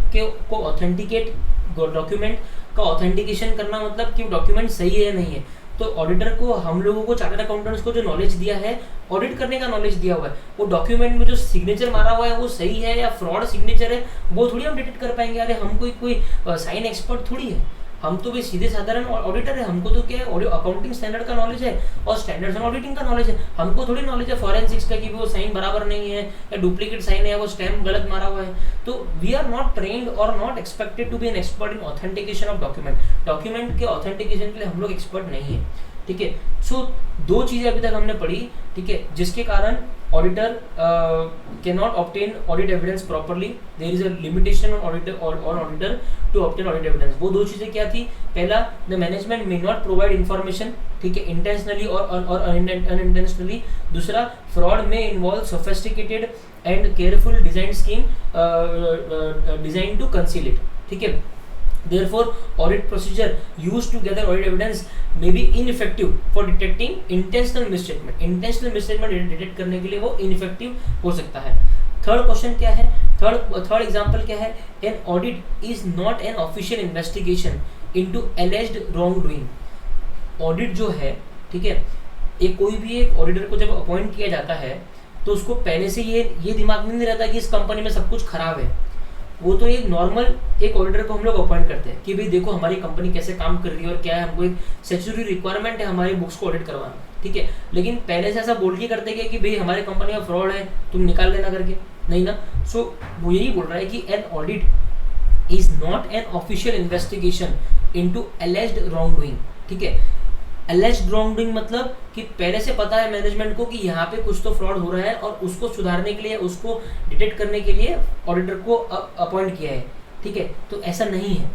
का ऑथेंटिकेशन करना मतलब कि डॉक्यूमेंट सही है या नहीं है। तो ऑडिटर को, हम लोगों को, चार्टर्ड अकाउंटेंट्स को जो नॉलेज दिया है, ऑडिट करने का नॉलेज दिया हुआ है, वो डॉक्यूमेंट में जो सिग्नेचर मारा हुआ है वो सही है या फ्रॉड सिग्नेचर है वो थोड़ी हम डिटेक्ट कर पाएंगे। अरे हम कोई साइन एक्सपर्ट थोड़ी है, हम तो भी सीधे साधारण ऑडिटर है। हमको तो क्या है, अकाउंटिंग स्टैंडर्ड का नॉलेज है और स्टैंडर्ड्स ऑन ऑडिटिंग का नॉलेज है। हमको थोड़ी नॉलेज है फॉरेंसिक्स का कि वो साइन बराबर नहीं है या डुप्लीकेट साइन है या वो स्टैम्प गलत मारा हुआ है। तो वी आर नॉट ट्रेन्ड और not expected to be an expert in authentication of document के ऑथेंटिकेशन के लिए हम लोग एक्सपर्ट नहीं है। ठीक है, सो दो चीजें अभी तक हमने पढ़ी, ठीक है, जिसके कारण auditor can not obtain audit evidence properly, there is a limitation on auditor to obtain audit evidence. वो दो चीजें क्या थी, पहला the management may not provide information, ठीक है, इंटेंशनली और अनइंटेंशनली। दूसरा, फ्रॉड में involve sophisticated and careful design scheme design to conceal it. ठीक है, therefore audit procedure used to gather audit evidence may be ineffective for detecting intentional misstatement detect करने के लिए वो ineffective हो सकता है। थर्ड क्वेश्चन क्या है, थर्ड एग्जांपल क्या है, an audit is not an official investigation into alleged wrongdoing। Audit जो है, ठीक ठीक है। एक कोई भी एक ऑडिटर को जब अपॉइंट किया जाता है तो उसको पहले से ये दिमाग में नहीं रहता कि इस कंपनी में सब कुछ खराब है। वो तो एक नॉर्मल एक ऑडिटर को हम लोग अपॉइंट करते हैं कि भाई देखो हमारी कंपनी कैसे काम कर रही है और क्या है, हमको एक स्टैट्यूटरी रिक्वायरमेंट है हमारी बुक्स को ऑडिट करवाना, ठीक है। लेकिन पहले से ऐसा बोल के करते हैं कि भाई हमारी कंपनी में फ्रॉड है, तुम निकाल लेना करके, नहीं ना। सो वो यही बोल रहा है कि an audit is not an official investigation into एलिज्ड wrong doing, ठीक है। एलिज्ड रॉन्ग डूइंग मतलब कि पहले से पता है मैनेजमेंट को कि यहाँ पे कुछ तो फ्रॉड हो रहा है और उसको सुधारने के लिए, उसको डिटेक्ट करने के लिए ऑडिटर को अपॉइंट किया है, ठीक है। तो ऐसा नहीं है।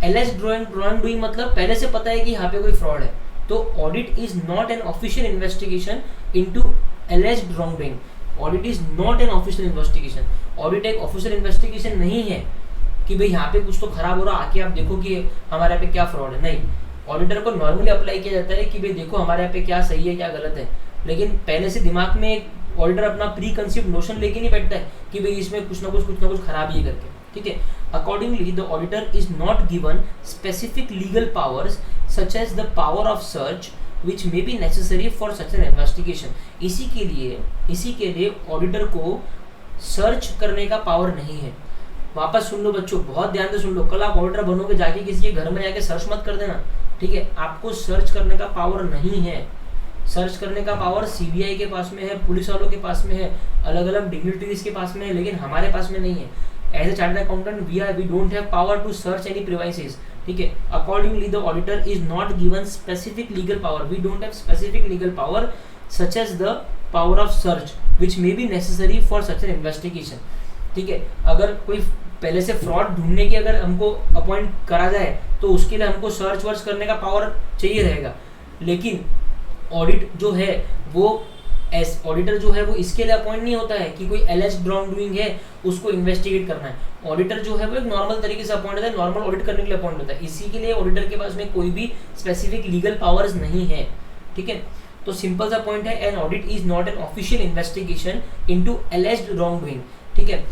एलिज्ड रॉन्ग डूइंग मतलब पहले से पता है कि यहाँ पे कोई फ्रॉड है। तो audit is not an official investigation into एलिज्ड wrong doing. Audit is not an official investigation. Audit एक ऑफिशियल इन्वेस्टिगेशन नहीं है कि भाई यहाँ पे कुछ तो खराब हो रहा, आके आप देखो कि हमारे यहाँ पे क्या फ्रॉड है, नहीं। ऑडिटर को नॉर्मली अप्लाई किया जाता है कि भाई देखो हमारे यहाँ पे क्या सही है क्या गलत है, लेकिन पहले से दिमाग में एक ऑडिटर अपना प्री कंसीव्ड नोशन लेके नहीं बैठता है कि भाई इसमें कुछ ना कुछ खराबी है करके, ठीक है। Accordingly the auditor is not given specific legal powers such as the power of search which may be necessary for such an investigation. इसी के लिए ऑडिटर को सर्च करने का पावर नहीं है। वापस सुन लो बच्चों, बहुत ध्यान से सुन लो, कल आप ऑडिटर बनोगे जाके किसी के घर में जाके सर्च मत कर देना, ठीक है। आपको सर्च करने का पावर नहीं है। सर्च करने का पावर सीबीआई के पास में है, पुलिस वालों के पास में है, अलग अलग डिग्निटरीज के पास में है, लेकिन हमारे पास में नहीं है। As a chartered accountant we don't have power to search any premises, ठीक है। Accordingly the auditor is not given specific legal power, we don't have specific legal power such as the power of search which may be necessary for such an investigation, ठीक है। अगर कोई पहले से fraud ढूंढने की अगर हमको अपॉइंट करा जाए तो उसके लिए हमको सर्च वर्च करने का पावर चाहिए रहेगा, लेकिन ऑडिट जो है वो ऑडिटर जो है वो इसके लिए अपॉइंट नहीं होता है कि कोई एलिज्ड रॉन्ग डूइंग है उसको इन्वेस्टिगेट करना है। ऑडिटर जो है वो एक नॉर्मल तरीके से अपॉइंट होता है, नॉर्मल ऑडिट करने के लिए अपॉइंट होता है। इसी के लिए ऑडिटर के पास में कोई भी स्पेसिफिक लीगल पावर्स नहीं है, ठीक है। तो सिंपल सा पॉइंट है, an audit is not an official investigation into एलिज्ड wrong doing, ठीक है।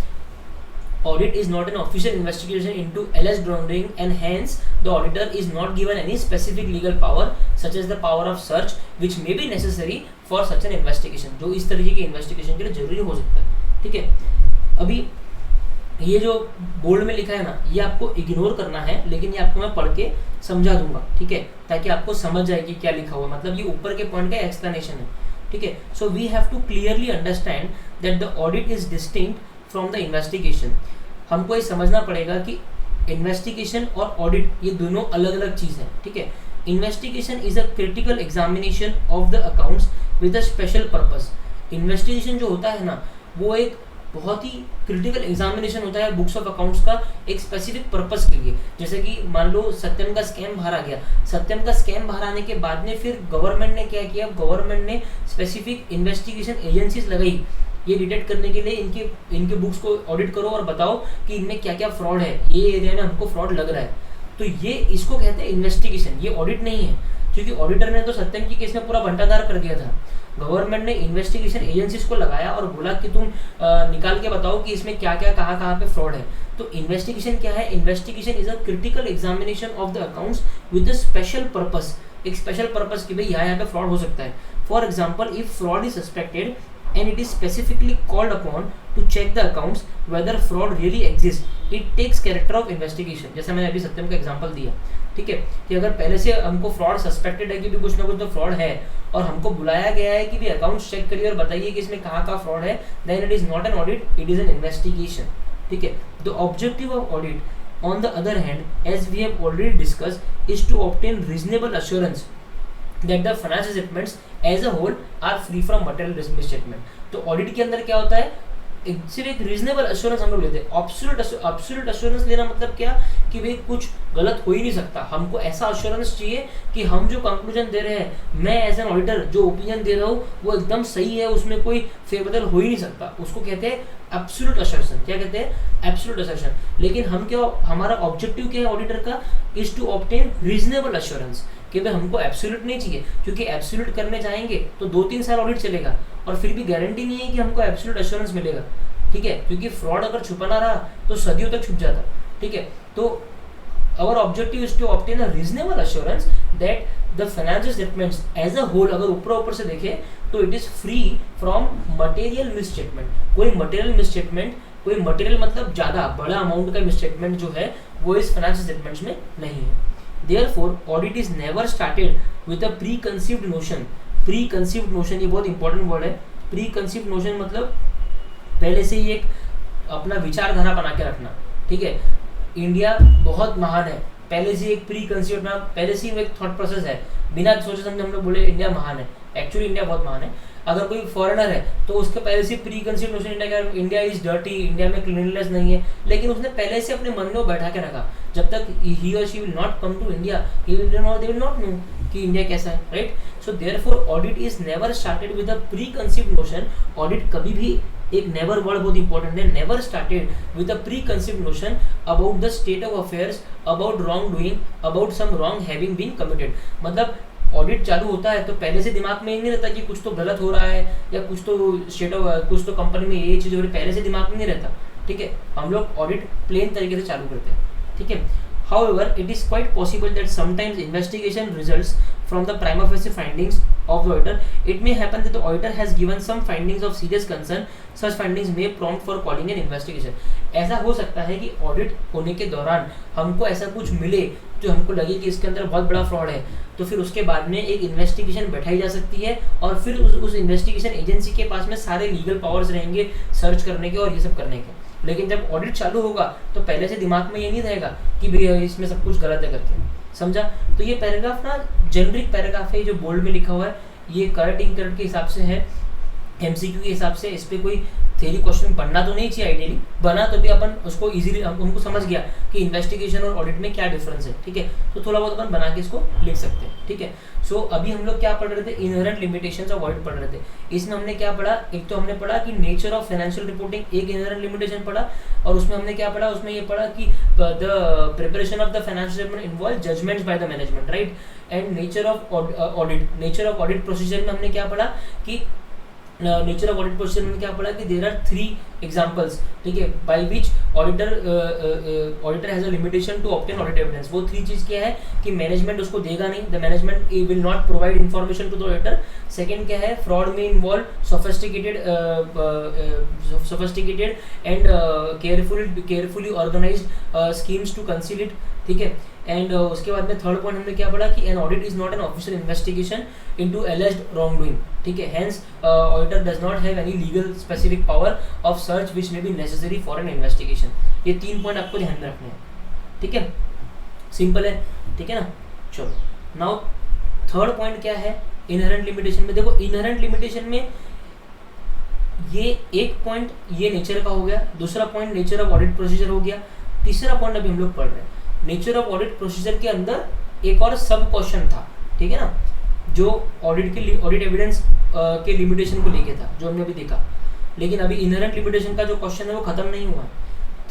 Audit is not an official investigation into alleged wrongdoing and hence the auditor is not given any specific legal power such as the power of search which may be necessary for such an investigation, जो इस तरीके के investigation के लिए जरूरी हो सकता है, ठीक है। अभी ये जो बोर्ड में लिखा है ना, ये आपको इग्नोर करना है, लेकिन ये आपको मैं पढ़ के समझा दूंगा, ठीक है, ताकि आपको समझ जाए कि क्या लिखा हुआ, मतलब ये ऊपर के पॉइंट का एक्सप्लेनेशन है, ठीक है। So we have to clearly understand that the audit is distinct from the investigation. हमको ये समझना पड़ेगा कि इन्वेस्टिगेशन और ऑडिट ये दोनों अलग अलग चीज़ है, ठीक है। Investigation is a critical examination of the accounts with a special purpose. Investigation जो होता है ना, वो एक बहुत ही क्रिटिकल एग्जामिनेशन होता है बुक्स ऑफ अकाउंट्स का एक स्पेसिफिक पर्पस के लिए। जैसे कि मान लो सत्यम का स्कैम बाहर आ गया, सत्यम का स्कैम बाहर आने के बाद में फिर गवर्नमेंट ने क्या किया, गवर्नमेंट ने स्पेसिफिक इन्वेस्टिगेशन एजेंसीज लगाई ये डिटेक्ट करने के लिए, इनके बुक्स को ऑडिट करो और बताओ कि इनमें क्या क्या फ्रॉड है, ये एरिया में हमको फ्रॉड लग रहा है। तो ये इसको कहते हैं इन्वेस्टिगेशन, ये ऑडिट नहीं है, क्योंकि ऑडिटर ने तो सत्यम की केस में पूरा भंटाधार कर दिया था। गवर्नमेंट ने इन्वेस्टिगेशन एजेंसीज को लगाया और बोला कि तुम निकाल के बताओ कि इसमें क्या क्या कहाँ पे फ्रॉड है। तो इन्वेस्टिगेशन क्या है, investigation is a critical examination of the accounts with a special purpose, एक स्पेशल पर्पस कि भाई यहाँ पे फ्रॉड हो सकता है। For example, if fraud is suspected and it is specifically called upon to check the accounts whether fraud really exists, it takes character of investigation। जैसे मैंने अभी सत्यम का एग्जांपल दिया, ठीक है, कि अगर पहले से हमको फ्रॉड सस्पेक्टेड है कि भी कुछ ना कुछ तो फ्रॉड है और हमको बुलाया गया है कि भी अकाउंट्स चेक करिए और बताइए कि इसमें कहाँ फ्रॉड है, then it is not an audit, it is an investigation, ठीक है। The objective of audit on the other hand as we have already discussed is to obtain reasonable assurance that the financial statements as a whole are free from material misstatement। तो audit के अंदर क्या होता है, सिर्फ एक reasonable assurance हम लोग लेते हैं। एब्सोल्यूट एश्योरेंस लेना मतलब क्या कि भाई कुछ गलत हो ही नहीं सकता। हमको ऐसा एश्योरेंस चाहिए कि हम जो कंक्लूजन दे रहे हैं, मैं एज एन ऑडिटर जो ओपिनियन दे रहा हूँ वो एकदम सही है, उसमें कोई फेरबदल हो ही नहीं सकता। उसको कहते हैं एब्सोल्यूट एश्योरेंस। क्या कहते हैं, एब्सोल्यूट एश्योरेंस। लेकिन हम क्या, हमारा ऑब्जेक्टिव क्या है ऑडिटर का, is to obtain reasonable assurance कि भाई हमको एब्सोल्यूट नहीं चाहिए, क्योंकि एब्सोल्यूट करने जाएंगे तो 2-3 साल ऑडिट चलेगा और फिर भी गारंटी नहीं है कि हमको एब्सोल्यूट एश्योरेंस मिलेगा, ठीक है, क्योंकि फ्रॉड अगर छुपाना रहा तो सदियों तक छुप जाता, ठीक है। तो our objective is to obtain a reasonable assurance that the financial statements as a whole, अगर ऊपर से देखें तो it is free from material misstatement. कोई material misstatement, कोई material मतलब ज़्यादा बड़ा अमाउंट का misstatement जो है वो इस financial statements में नहीं है. Therefore, audit is never started with a preconceived notion. Preconceived notion ये बहुत important word है. Preconceived notion मतलब पहले से ही एक अपना विचारधारा बना के रखना, ठीक है. इंडिया बहुत महान है, पहले से एक प्री कंसीव, पहले से एक थॉट प्रोसेस है, बिना सोचे समझे हम लोग बोले इंडिया महान है. एक्चुअली इंडिया बहुत महान है. अगर कोई फॉरेनर है तो उसके पहले से प्री कंसीव नोशन इंडिया का, इंडिया इज डर्टी, इंडिया में क्लीनलीनेस नहीं है, लेकिन उसने पहले से अपने मन में बैठा के रखा. जब तक ही और she will not come to India, they will not know कि इंडिया कैसा है, right. So therefore audit is never started with a pre conceive notion. Audit कभी भी, एक नेवर वर्ड बहुत इंपॉर्टेंट है, never started with a pre conceive notion about the state of affairs, about wrongdoing, about some wrong having been committed. मतलब audit चालू होता है तो पहले से दिमाग में नहीं रहता कि कुछ तो गलत हो रहा है या कुछ तो स्टेट ऑफ, कुछ तो कंपनी में ये चीज़ हो रही है, पहले से दिमाग में नहीं रहता, ठीक है. हम लोग ऑडिट प्लेन तरीके से चालू करते हैं, ठीक है. However, it is quite possible that sometimes investigation results from the prima facie findings of the auditor. It may happen that the auditor has given some findings of serious concern. Such findings may prompt for calling an investigation. ऐसा हो सकता है कि audit होने के दौरान हमको ऐसा कुछ मिले जो हमको लगे कि इसके अंदर बहुत बड़ा फ्रॉड है, तो फिर उसके बाद में एक इन्वेस्टिगेशन बैठाई जा सकती है और फिर उस इन्वेस्टिगेशन एजेंसी के पास में सारे लीगल पावर्स रहेंगे सर्च करने के और ये सब करने के. लेकिन जब ऑडिट चालू होगा तो पहले से दिमाग में ये नहीं रहेगा कि भैया इसमें सब कुछ गलत है करके, समझा. तो ये पैराग्राफ ना जेनरिक पैराग्राफ है जो बोल्ड में लिखा हुआ है, ये करेक्ट इनकरेक्ट के हिसाब से है, एमसीक्यू के हिसाब से. इस पर कोई थ्योरी क्वेश्चन बनना तो नहीं चाहिए, आइडियली बना तो भी अपन उसको इजीली उनको समझ गया कि इन्वेस्टिगेशन और ऑडिट में क्या डिफरेंस है, ठीक है. तो थोड़ा बहुत अपन बना के इसको लिख सकते हैं, ठीक है. सो अभी हम लोग क्या पढ़ रहे थे, इनहेरेंट लिमिटेशंस ऑफ ऑडिट पढ़ रहे थे. इसमें हमने क्या पढ़ा, एक तो हमने पढ़ा कि नेचर ऑफ फाइनेंशियल रिपोर्टिंग, एक इनहेरेंट लिमिटेशन पढ़ा, और उसमें हमने क्या पढ़ा, उसमें ये पढ़ा कि the preparation of the financial statement involve judgements by the management, right. And nature of audit, nature of audit procedure में हमने क्या पढ़ा कि नेचर ऑफ ऑडिट प्रोसीजर में क्या पढ़ा कि देयर आर 3 एग्जांपल्स, ठीक है, by which auditor has a limitation to obtain audit evidence. वो 3 चीज क्या है कि मैनेजमेंट उसको देगा नहीं, the management will not provide information to the auditor. Second क्या है, फ्रॉड में involve sophisticated and carefully organised schemes to conceal it, ठीक है. एंड उसके बाद में थर्ड पॉइंट हमने क्या पढ़ा कि an audit is not an official investigation into एलिज्ड wrong doing, ठीक है. Hence auditor does not have any legal specific power of search which may be necessary for an investigation. ये 3 पॉइंट आपको ध्यान में रखने हैं, ठीक है. सिंपल है, ठीक है ना. चलो नाउ थर्ड पॉइंट क्या है इनहेरेंट लिमिटेशन में. देखो इनहेरेंट लिमिटेशन में ये एक पॉइंट ये नेचर का हो गया, दूसरा point nature of audit procedure हो गया, तीसरा पॉइंट अभी हम लोग पढ़ रहे हैं नेचर ऑफ ऑडिट प्रोसीजर के अंदर एक और सब क्वेश्चन था, ठीक है ना, जो ऑडिट एविडेंस के लिमिटेशन को लेके था, जो हमने अभी देखा. लेकिन अभी इनहेरेंट लिमिटेशन का जो क्वेश्चन है वो खत्म नहीं हुआ है.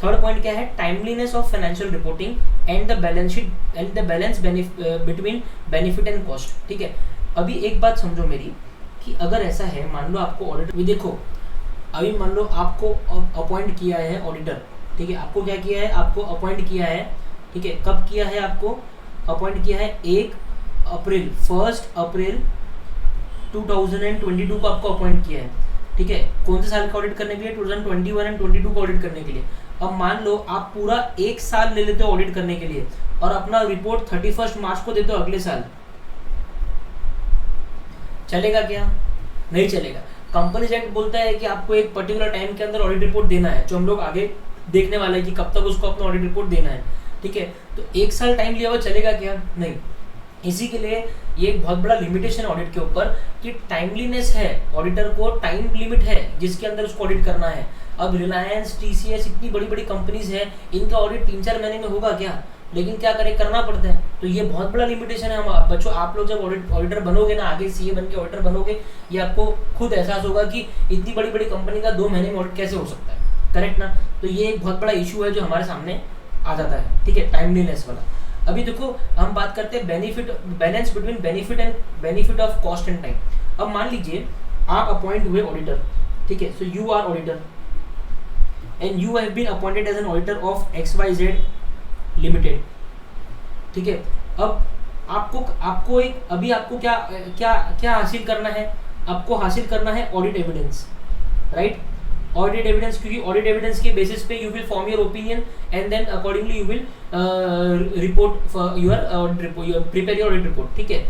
थर्ड पॉइंट क्या है, timeliness of financial reporting and the balance sheet and the balance between benefit and cost, ठीक है. अभी एक बात समझो मेरी कि अगर ऐसा है, मान लो आपको ऑडिटर भी, देखो अभी मान लो आपको अपॉइंट किया है ऑडिटर, ठीक है. आपको क्या किया है, आपको अपॉइंट किया है, ठीक है. कब किया है, आपको अपॉइंट किया है 1 अप्रैल 2022 को आपको अपॉइंट किया है, ठीक है. कौन से साल का ऑडिट करने के लिए, 2021 एंड 22 का ऑडिट करने के लिए. अब मान लो आप पूरा 1 साल ले लेते हो ऑडिट करने के लिए और अपना रिपोर्ट 31 मार्च को देते हो अगले साल, चलेगा क्या? नहीं चलेगा. कंपनीज एक्ट बोलता है कि आपको एक पर्टिकुलर टाइम के अंदर ऑडिट रिपोर्ट देना है, जो हम लोग आगे देखने वाले हैं कि कब तक उसको अपना ऑडिट रिपोर्ट देना है, ठीक है. तो 1 साल टाइम लिया हुआ चलेगा क्या? नहीं. इसी के लिए ये एक बहुत बड़ा लिमिटेशन ऑडिट के ऊपर कि टाइमलीनेस है, ऑडिटर को टाइम लिमिट है जिसके अंदर उसको ऑडिट करना है. अब रिलायंस, टीसीएस, इतनी बड़ी बड़ी कंपनीज है, इनका ऑडिट 3-4 महीने में होगा क्या? लेकिन क्या करें, करना पड़ता है. तो ये बहुत बड़ा लिमिटेशन है. हम बच्चों, आप लोग जब ऑडिटर बनोगे ना, आगे सीए बन के ऑडिटर बनोगे, ये आपको खुद एहसास होगा कि इतनी बड़ी बड़ी कंपनी का 2 महीने में ऑडिट कैसे हो सकता है, करेक्ट ना. तो ये एक बहुत बड़ा इशू है जो हमारे सामने आ जाता है, ठीक है, टाइमलीनेस वाला. अभी देखो हम बात करते हैं benefit, balance between benefit of cost and time. अब मान लीजिए आप अपॉइंट हुए ऑडिटर, ठीक है. So you are auditor and you have been appointed as an auditor of XYZ limited, ठीक है। अब आपको एक अभी आपको क्या क्या क्या हासिल करना है, आपको हासिल करना है audit evidence, right. Audit evidence, क्योंकि ऑडिट एविडेंस के बेसिस पे you will form your opinion and then accordingly you will report your prepare your audit report, ठीक है।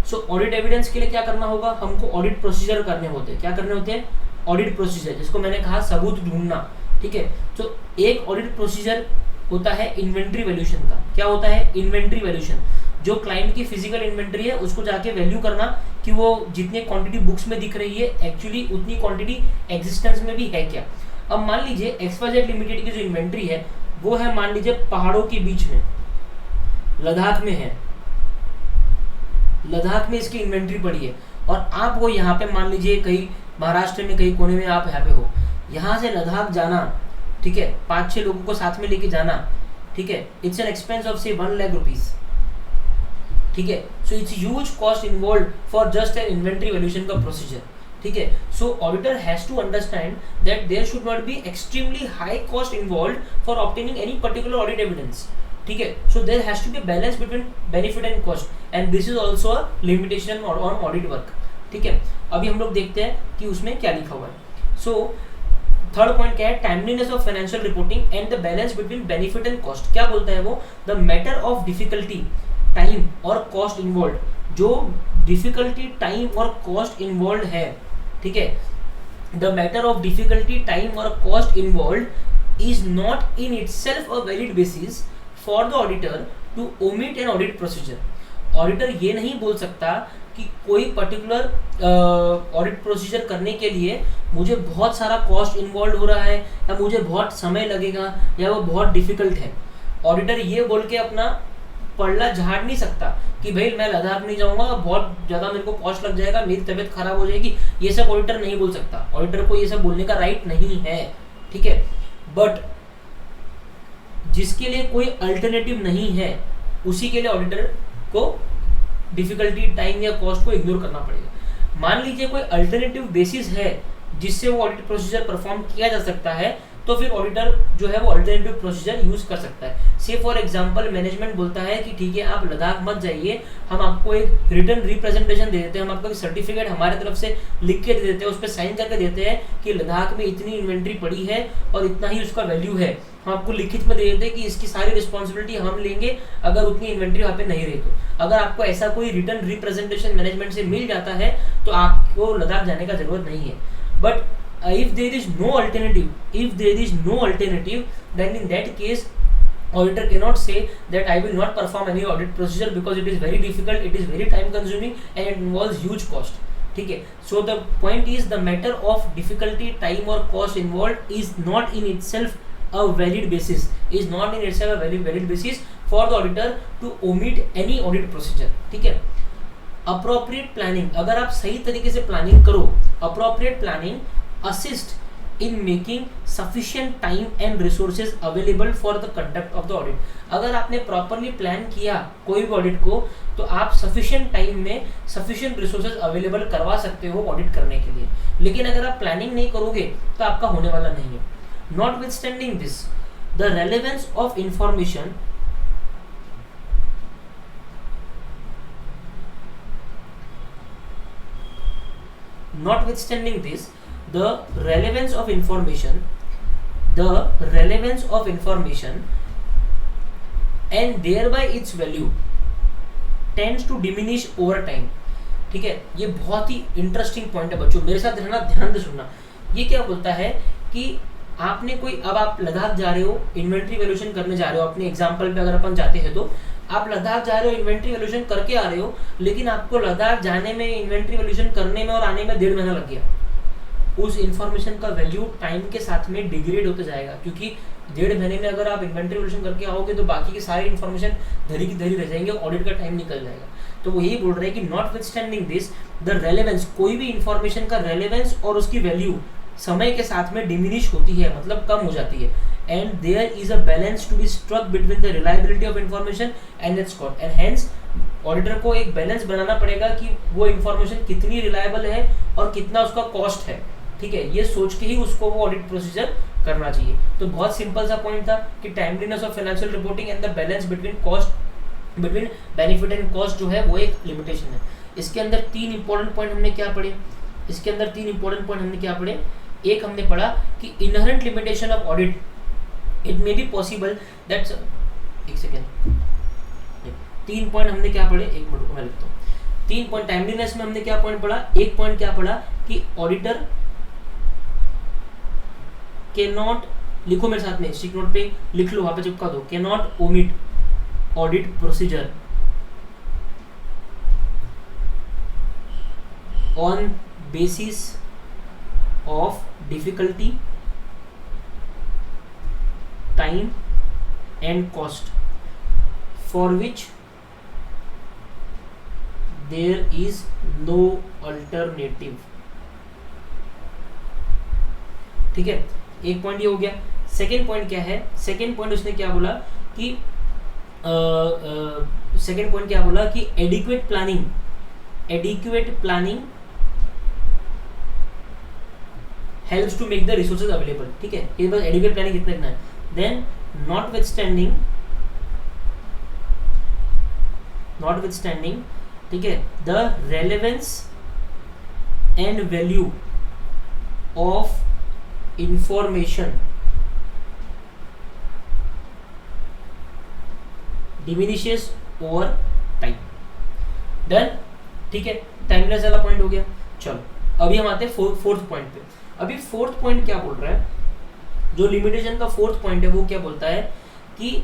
सो ऑडिट एविडेंस के लिए क्या करना होगा, हमको ऑडिट प्रोसीजर करने होते हैं। क्या करने होते हैं? ऑडिट प्रोसीजर, जिसको मैंने कहा सबूत ढूंढना, ठीक है। तो एक ऑडिट प्रोसीजर होता है इन्वेंट्री वैल्यूएशन का। क्या होता है? इन्वेंट्री वैल्यूएशन, जो क्लाइंट की फिजिकल इन्वेंट्री है उसको जाके वैल्यू करना कि वो जितनी क्वांटिटी बुक्स में दिख रही है एक्चुअली उतनी क्वांटिटी एग्जिस्टेंस में भी है क्या। अब मान लीजिए XYZ लिमिटेड की जो इन्वेंट्री है वो है, मान लीजिए पहाड़ों के बीच में, लद्दाख में है, लद्दाख में इसकी इन्वेंट्री पड़ी है, और आप वो यहाँ पे मान लीजिए कहीं महाराष्ट्र में कहीं कोने में आप यहाँ पे हो, यहाँ से लद्दाख जाना, ठीक है, 5-6 लोगों को साथ में लेके जाना, ठीक है, इट्स एन एक्सपेंस ऑफ से 1 लाख रुपीज, ठीक है। So it's huge cost involve for just an inventory valuation का प्रोसीजर, ठीक है। So auditor has to understand that there should not be extremely high cost involve for obtaining any particular audit evidence, ठीक है। So there has to be balance between benefit and cost and this is also a limitation on audit work, ठीक है। अभी हम लोग देखते हैं कि उसमें क्या लिखा हुआ है। सो थर्ड पॉइंट क्या है? Timeliness of financial reporting and the balance between benefit and cost. क्या बोलता है वो? The matter of difficulty, time और कॉस्ट इन्वॉल्व, जो डिफिकल्टी, टाइम और कॉस्ट इन्वॉल्व है, ठीक है, the matter of difficulty, time और cost involve is not in itself a valid basis for the auditor to omit an audit procedure. Auditor ये नहीं बोल सकता कि कोई पर्टिकुलर ऑडिट प्रोसीजर करने के लिए मुझे बहुत सारा कॉस्ट इन्वॉल्व हो रहा है, या मुझे बहुत समय लगेगा, या वो बहुत डिफिकल्ट है। ऑडिटर ये बोल के अपना पल्ला झाड़ नहीं सकता कि भाई मैं लद्दाख नहीं जाऊंगा, बहुत ज़्यादा मेरे को कॉस्ट लग जाएगा, मेरी तबीयत खराब हो जाएगी। ये सब ऑडिटर नहीं बोल सकता, ऑडिटर को ये सब बोलने का राइट नहीं है, ठीक है। बट जिसके लिए कोई अल्टरनेटिव नहीं है उसी के लिए ऑडिटर को डिफिकल्टी, टाइम या कॉस्ट को इग्नोर करना पड़ेगा। मान लीजिए कोई अल्टरनेटिव बेसिस है जिससे वो ऑडिट प्रोसीजर परफॉर्म किया जा सकता है, तो फिर ऑडिटर जो है वो अल्टरनेटिव प्रोसीजर यूज कर सकता है। से फॉर एग्जांपल मैनेजमेंट बोलता है कि ठीक है आप लद्दाख मत जाइए, हम आपको एक रिटर्न रिप्रेजेंटेशन दे देते हैं, हम आपको एक सर्टिफिकेट हमारे तरफ से लिख के दे देते हैं, उस पर साइन करके देते हैं कि लद्दाख में इतनी इन्वेंट्री पड़ी है और इतना ही उसका वैल्यू है। हम आपको लिखित में दे देते हैं कि इसकी सारी रिस्पॉन्सिबिलिटी हम लेंगे अगर उतनी इन्वेंट्री वहाँ पे नहीं रही तो। अगर आपको ऐसा कोई रिटर्न रिप्रेजेंटेशन मैनेजमेंट से मिल जाता है तो आपको लद्दाख जाने का जरूरत नहीं है। But if there is no alternative, then in that case auditor cannot say that I will not perform any audit procedure because it is very difficult, it is very time consuming and it involves huge cost, ठीक है। So the point is the matter of difficulty, time or cost involved is not in itself a valid basis, for the auditor to omit any audit procedure, ठीक है। appropriate planning, अगर आप सही तरीके से planning करो, appropriate planning assist in making sufficient time and resources available for the conduct of the audit। अगर आपने प्रॉपरली प्लान किया कोई भी ऑडिट को तो आप सफिशिएंट टाइम में सफिशिएंट रिसोर्सेज अवेलेबल करवा सकते हो ऑडिट करने के लिए। लेकिन अगर आप प्लानिंग नहीं करोगे तो आपका होने वाला नहीं है। Notwithstanding this, the relevance of information notwithstanding this, the relevance of information and thereby its value tends to diminish over time, ठीक है। ये बहुत ही इंटरेस्टिंग पॉइंट है बच्चों, मेरे साथ रहना, ध्यान से सुनना। ये क्या बोलता है कि आपने कोई, अब आप लद्दाख जा रहे हो, इन्वेंट्री वैल्यूएशन करने जा रहे हो, अपने एग्जाम्पल पे अगर अपन जाते हैं तो आप लद्दाख जा रहे हो, इन्वेंट्री वैल्यूएशन करके आ रहे हो, लेकिन आपको लद्दाख जाने में, इन्वेंट्री वैल्यूएशन करने में और आने में 1.5 महीना लग गया। उस इन्फॉर्मेशन का वैल्यू टाइम के साथ में डिग्रेड होता जाएगा, क्योंकि 1.5 महीने में अगर आप इन्वेंट्री वैल्यूएशन करके आओगे तो बाकी की सारी इन्फॉर्मेशन धरी की धरी रह जाएंगे, ऑडिट का टाइम निकल जाएगा। तो वो यही बोल रहे हैं कि नॉटविथस्टैंडिंग दिस, द रेलेवेंस, कोई भी इन्फॉर्मेशन का रेलेवेंस और उसकी वैल्यू समय के साथ में डिमिनिश होती है, मतलब कम हो जाती है। And there is a balance to be struck between the reliability of information and its cost, and hence auditor को एक बैलेंस बनाना पड़ेगा कि वो इन्फॉर्मेशन कितनी रिलायबल है और कितना उसका कॉस्ट है, ठीक है। ये सोच के ही उसको वो ऑडिट प्रोसीजर करना चाहिए। तो बहुत सिंपल सा पॉइंट था कि timeliness of financial reporting and the balance between cost between benefit and cost जो है वो एक लिमिटेशन है। इसके अंदर तीन इंपॉर्टेंट पॉइंट हमने क्या पढ़े, एक हमने पढ़ा कि inherent limitation of audit, it may be possible that, एक सेकेंड, 3 पॉइंट हमने क्या पढ़े, एक मिनट मैं लिखता हूँ। 3 पॉइंट टाइमलीनेस में हमने क्या पॉइंट पढ़ा, एक पॉइंट क्या पढ़ा कि ऑडिटर कैन नॉट, लिखो मेरे साथ में, स्टिक नोट पे लिख लो, वहां पे चिपका दो, can not omit audit procedure on basis of difficulty, time and cost for which there is no alternative. ठीक है, एक पॉइंट ये हो गया। सेकेंड पॉइंट क्या है, सेकेंड पॉइंट उसने क्या बोला कि सेकेंड पॉइंट क्या बोला कि adequate planning helps to make the resources available. ठीक है, ये बस एडिक्वेट प्लानिंग इतना है। देन नॉटविथस्टैंडिंग, ठीक है, the relevance and value of information diminishes over time. Done, ठीक है, टाइमलेस वाला पॉइंट हो गया। चलो अभी हम आते हैं फोर्थ पॉइंट पे। अभी फोर्थ पॉइंट क्या बोल रहा है, जो लिमिटेशन का फोर्थ पॉइंट है वो क्या बोलता है कि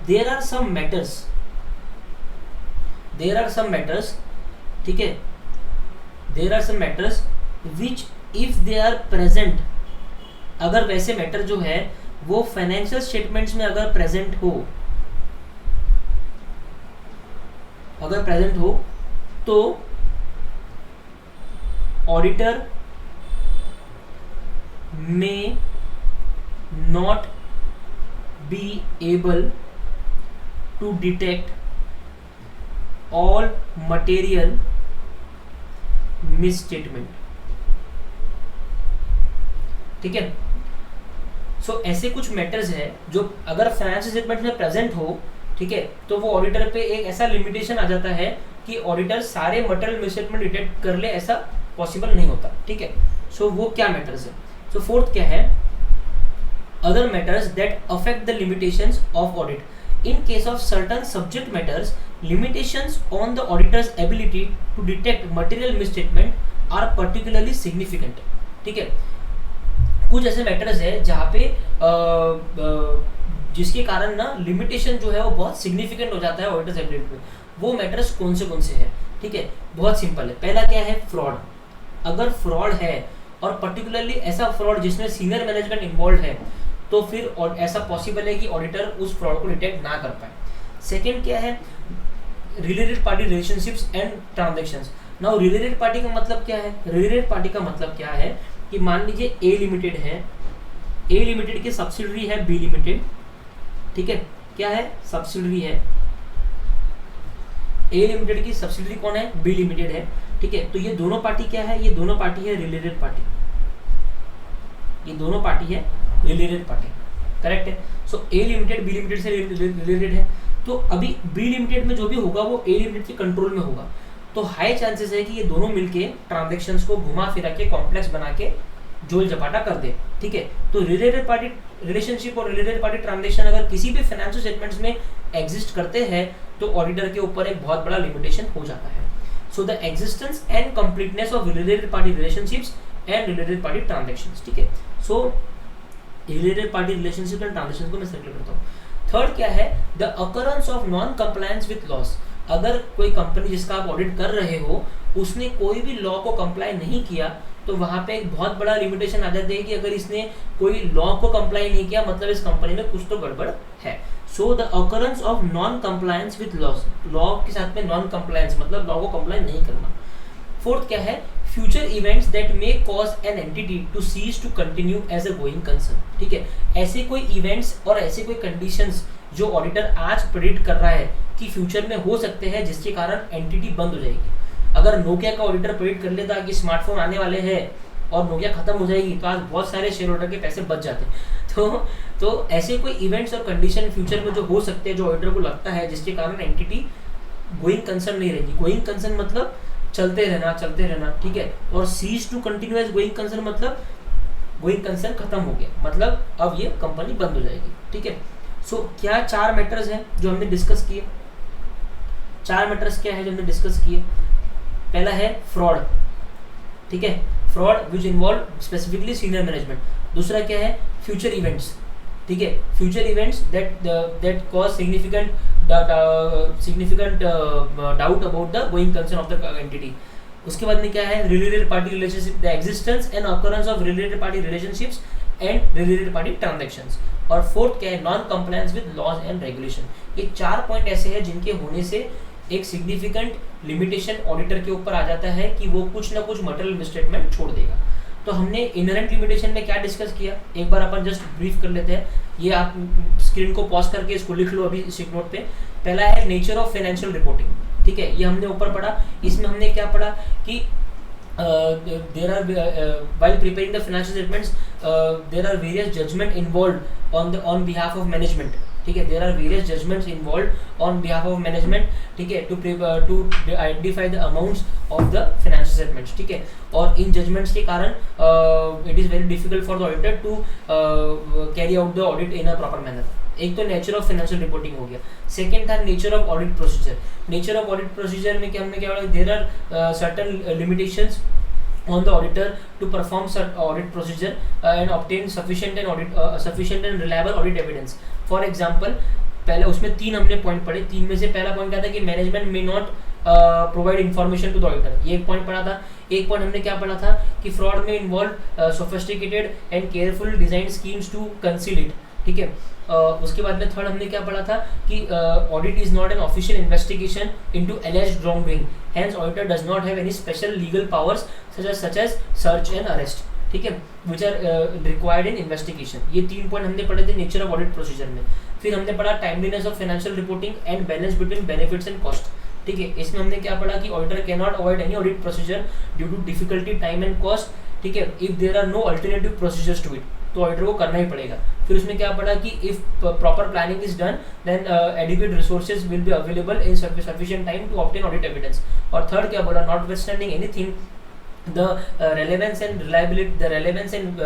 देयर आर सम मैटर्स, ठीक है, there are some matters which if they are present, अगर वैसे मैटर जो है वो फाइनेंशियल स्टेटमेंट्स में अगर प्रेजेंट हो, तो auditor may not be able to detect all material misstatement। ठीक है, सो ऐसे कुछ मैटर्स है जो अगर फाइनेंशियल स्टेटमेंट में प्रेजेंट हो, ठीक है, तो वो ऑडिटर पे एक ऐसा लिमिटेशन आ जाता है कि ऑडिटर सारे मटेरियल मिसस्टेटमेंट डिटेक्ट कर ले, ऐसा पॉसिबल नहीं होता। ठीक है, सो वो क्या मैटर्स है। सो फोर्थ क्या है, other matters that affect the limitations of audit, in case of certain subject matters limitations on the auditor's ability to detect material misstatement are particularly significant। ठीक है, कुछ ऐसे मैटर्स है जहाँ पे जिसके कारण ना लिमिटेशन जो है वो बहुत सिग्निफिकेंट हो जाता है ऑडिटर्स एबिलिटी पे। वो मैटर्स कौन से हैं, ठीक है, बहुत सिंपल है। पहला क्या है, फ्रॉड। अगर फ्रॉड है और पर्टिकुलरली ऐसा फ्रॉड जिसमें सीनियर मैनेजमेंट इन्वॉल्व है, तो फिर ऐसा पॉसिबल है कि ऑडिटर उस फ्रॉड को डिटेक्ट ना कर पाए। सेकेंड क्या है, related party relationships and transactions. Now related party का मतलब क्या है, रिलेटेड पार्टी का मतलब क्या है कि मान लीजिए ए लिमिटेड है, ए लिमिटेड की सब्सिडरी है बी लिमिटेड, ठीक है, क्या है, सब्सिडरी है, ए लिमिटेड की सब्सिडरी कौन है, बी लिमिटेड है, ठीक है। तो ये दोनों पार्टी क्या है, ये दोनों पार्टी है रिलेटेड पार्टी, ये दोनों पार्टी है रिलेटेड पार्टी, करेक्ट है। सो ए लिमिटेड बी लिमिटेड से रिलेटेड है, तो अभी बी लिमिटेड में जो भी होगा वो ए लिमिटेड के कंट्रोल में होगा, तो हाई चांसेस है कि ये दोनों मिलके ट्रांजैक्शंस को घुमा फिरा के कॉम्प्लेक्स बना के जोल जपाटा कर दे, ठीक है। तो रिलेटेड पार्टी रिलेशनशिप और रिलेटेड पार्टी ट्रांजैक्शन अगर किसी भी फाइनेंशियल स्टेटमेंट्स में एग्जिस्ट करते हैं तो ऑडिटर के ऊपर एक बहुत बड़ा लिमिटेशन हो जाता है। So the existence and completeness of related party relationships and related party transactions, ठीक है। सो related party relationship and transactions को मैं सर्कल करता हूँ। थर्ड क्या है, the occurrence of non compliance with loss. अगर कोई कंपनी जिसका आप ऑडिट कर रहे हो उसने कोई भी लॉ को कंप्लाई नहीं किया, तो वहां पे एक बहुत बड़ा लिमिटेशन आ जाता है कि अगर इसने कोई लॉ को कंप्लाई नहीं किया मतलब इस कंपनी में कुछ तो गड़बड़ है। So the occurrence of non compliance with laws, law के साथ में नॉन कंप्लायंस मतलब लॉ को कंप्लाई नहीं करना। फोर्थ क्या है, future events that may cause an entity to cease to continue as a going concern, ठीक है। ऐसे कोई इवेंट्स और ऐसे कोई कंडीशंस जो ऑडिटर आज प्रेडिक्ट कर रहा है कि फ्यूचर में हो सकते हैं जिसके कारण एंटिटी बंद हो जाएगी। अगर नोकिया का ऑडिटर प्रेडिक्ट कर लेता कि स्मार्टफोन आने वाले हैं और नोकिया खत्म हो जाएगी, तो आज बहुत सारे शेयर होल्डर के पैसे बच जाते। तो ऐसे कोई इवेंट्स और कंडीशन फ्यूचर में जो हो सकते हैं, जो ऑडिटर को लगता है, जिसके कारण एंटिटी गोइंग कंसर्न नहीं रहेगी। गोइंग कंसर्न मतलब चलते रहना, ठीक है। और cease to continue as going concern मतलब गोइंग कंसर्न खत्म हो गया, मतलब अब ये कंपनी बंद हो जाएगी, ठीक है। सो क्या 4 मैटर्स हैं जो हमने डिस्कस किए? 4 मैटर्स क्या है जो हमने डिस्कस किए? पहला है फ्रॉड, ठीक है, fraud which involve specifically senior management. दूसरा क्या है? फ्यूचर इवेंट्स, ठीक है, future events that cause significant doubt about the going concern of the entity. उसके बाद में क्या है? Related party relationship, the existence and occurrence of related party relationships and related party transactions. और फोर्थ क्या है? Non compliance with laws and regulation. ये 4 point ऐसे हैं जिनके होने से एक सिग्निफिकेंट लिमिटेशन ऑडिटर के ऊपर आ जाता है कि वो कुछ ना कुछ मटेरियल मिसस्टेटमेंट छोड़ देगा। तो हमने इनहेरेंट लिमिटेशन में क्या डिस्कस किया, एक बार अपन जस्ट ब्रीफ कर लेते हैं। ये आप स्क्रीन को पॉज करके इसको लिख लो अभी इस नोट पे। पहला है नेचर ऑफ फाइनेंशियल रिपोर्टिंग, ठीक है, ये हमने ऊपर पढ़ा। इसमें हमने क्या पढ़ा कि there are while preparing the financial statements there are various judgment involved on behalf of management, ठीक है, there are various judgments involved on behalf of management, ठीक है, to identify the amounts of the financial statements, ठीक है। और इन judgments के कारण it is very difficult for the auditor to carry out the audit in a proper manner। एक तो nature of financial reporting हो गया। सेकंड था nature of audit procedure. Nature of audit procedure में क्या हमने क्या बोला? There are certain limitations on the auditor to perform audit procedure and obtain sufficient and reliable audit evidence। For example, पहले उसमें 3 हमने पॉइंट पढ़े। 3 में से पहला पॉइंट क्या था कि management may not provide information to the auditor, ये एक पॉइंट पढ़ा था। एक पॉइंट हमने क्या पढ़ा था कि फ्रॉड में involve sophisticated and careful design schemes to conceal it, ठीक है। उसके बाद में थर्ड हमने क्या पढ़ा था कि audit is not an official investigation into alleged wrongdoing, hence auditor does not have any special legal powers such as search and arrest, ठीक है, which are required in investigation. ये 3 पॉइंट हमने पढ़े थे नेचर ऑफ ऑडिट प्रोसीजर में। फिर हमने पढ़ा timeliness of financial reporting and balance between benefits and cost, ठीक है। इसमें हमने क्या पढ़ा कि auditor can not avoid any audit procedure due to difficulty, time and cost, ठीक है, if there are no alternative procedures to it, तो ऑडिटर को करना ही पड़ेगा। फिर उसमें क्या पढ़ा कि if proper planning is done then adequate resources will be available in sufficient time to obtain audit evidence. और थर्ड क्या बोला? Notwithstanding anything the relevance and reliability, the relevance and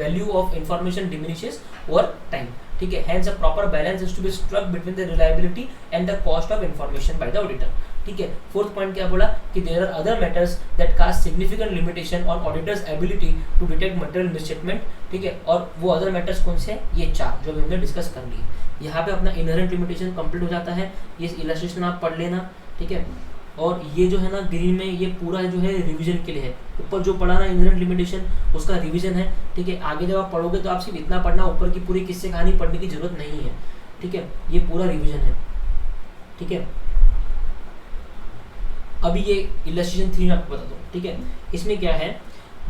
value of information diminishes over time, ठीक है, hence a proper balance is to be struck between the reliability and the cost of information by the auditor, ठीक है। Fourth point क्या बोला कि there are other matters that cast significant limitation on auditor's ability to detect material misstatement, ठीक है। और वो other matters कौन से हैं? ये 4 जो हमने डिस्कस कर लिए। यहाँ पे अपना इनहेरेंट लिमिटेशन कंप्लीट हो जाता है। ये इलस्ट्रेशन आप पढ़ लेना, ठीक है। और ये जो है ना ग्रीन में, ये पूरा जो है रिवीजन के लिए है। ऊपर जो पढ़ा ना इनहेरेंट लिमिटेशन, उसका रिवीजन है, ठीक है। आगे जब आप पढ़ोगे तो आप सिर्फ इतना पढ़ना, ऊपर की पूरी किस्से कहानी पढ़ने की जरूरत नहीं है, ठीक है। ये पूरा रिवीजन है, ठीक है। अभी ये इलस्ट्रेशन 3 में आपको बता दो, ठीक है। इसमें क्या है?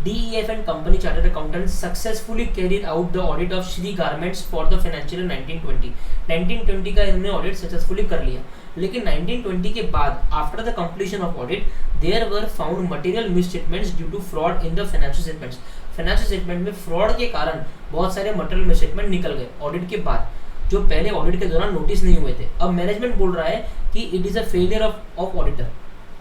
DEF and company chartered accountants successfully carried out the audit of Shree Garments for the financial year 1920। 1920 का इन्होंने ऑडिट सक्सेसफुली कर लिया, लेकिन 1920 के बाद after the completion of audit there were found material misstatements due to fraud in the financial statements. Financial statement में fraud के कारण बहुत सारे मटेरियल मिसस्टेटमेंट निकल गए ऑडिट के बाद, जो पहले ऑडिट के दौरान नोटिस नहीं हुए थे। अब मैनेजमेंट बोल रहा है कि it is a failure of auditor.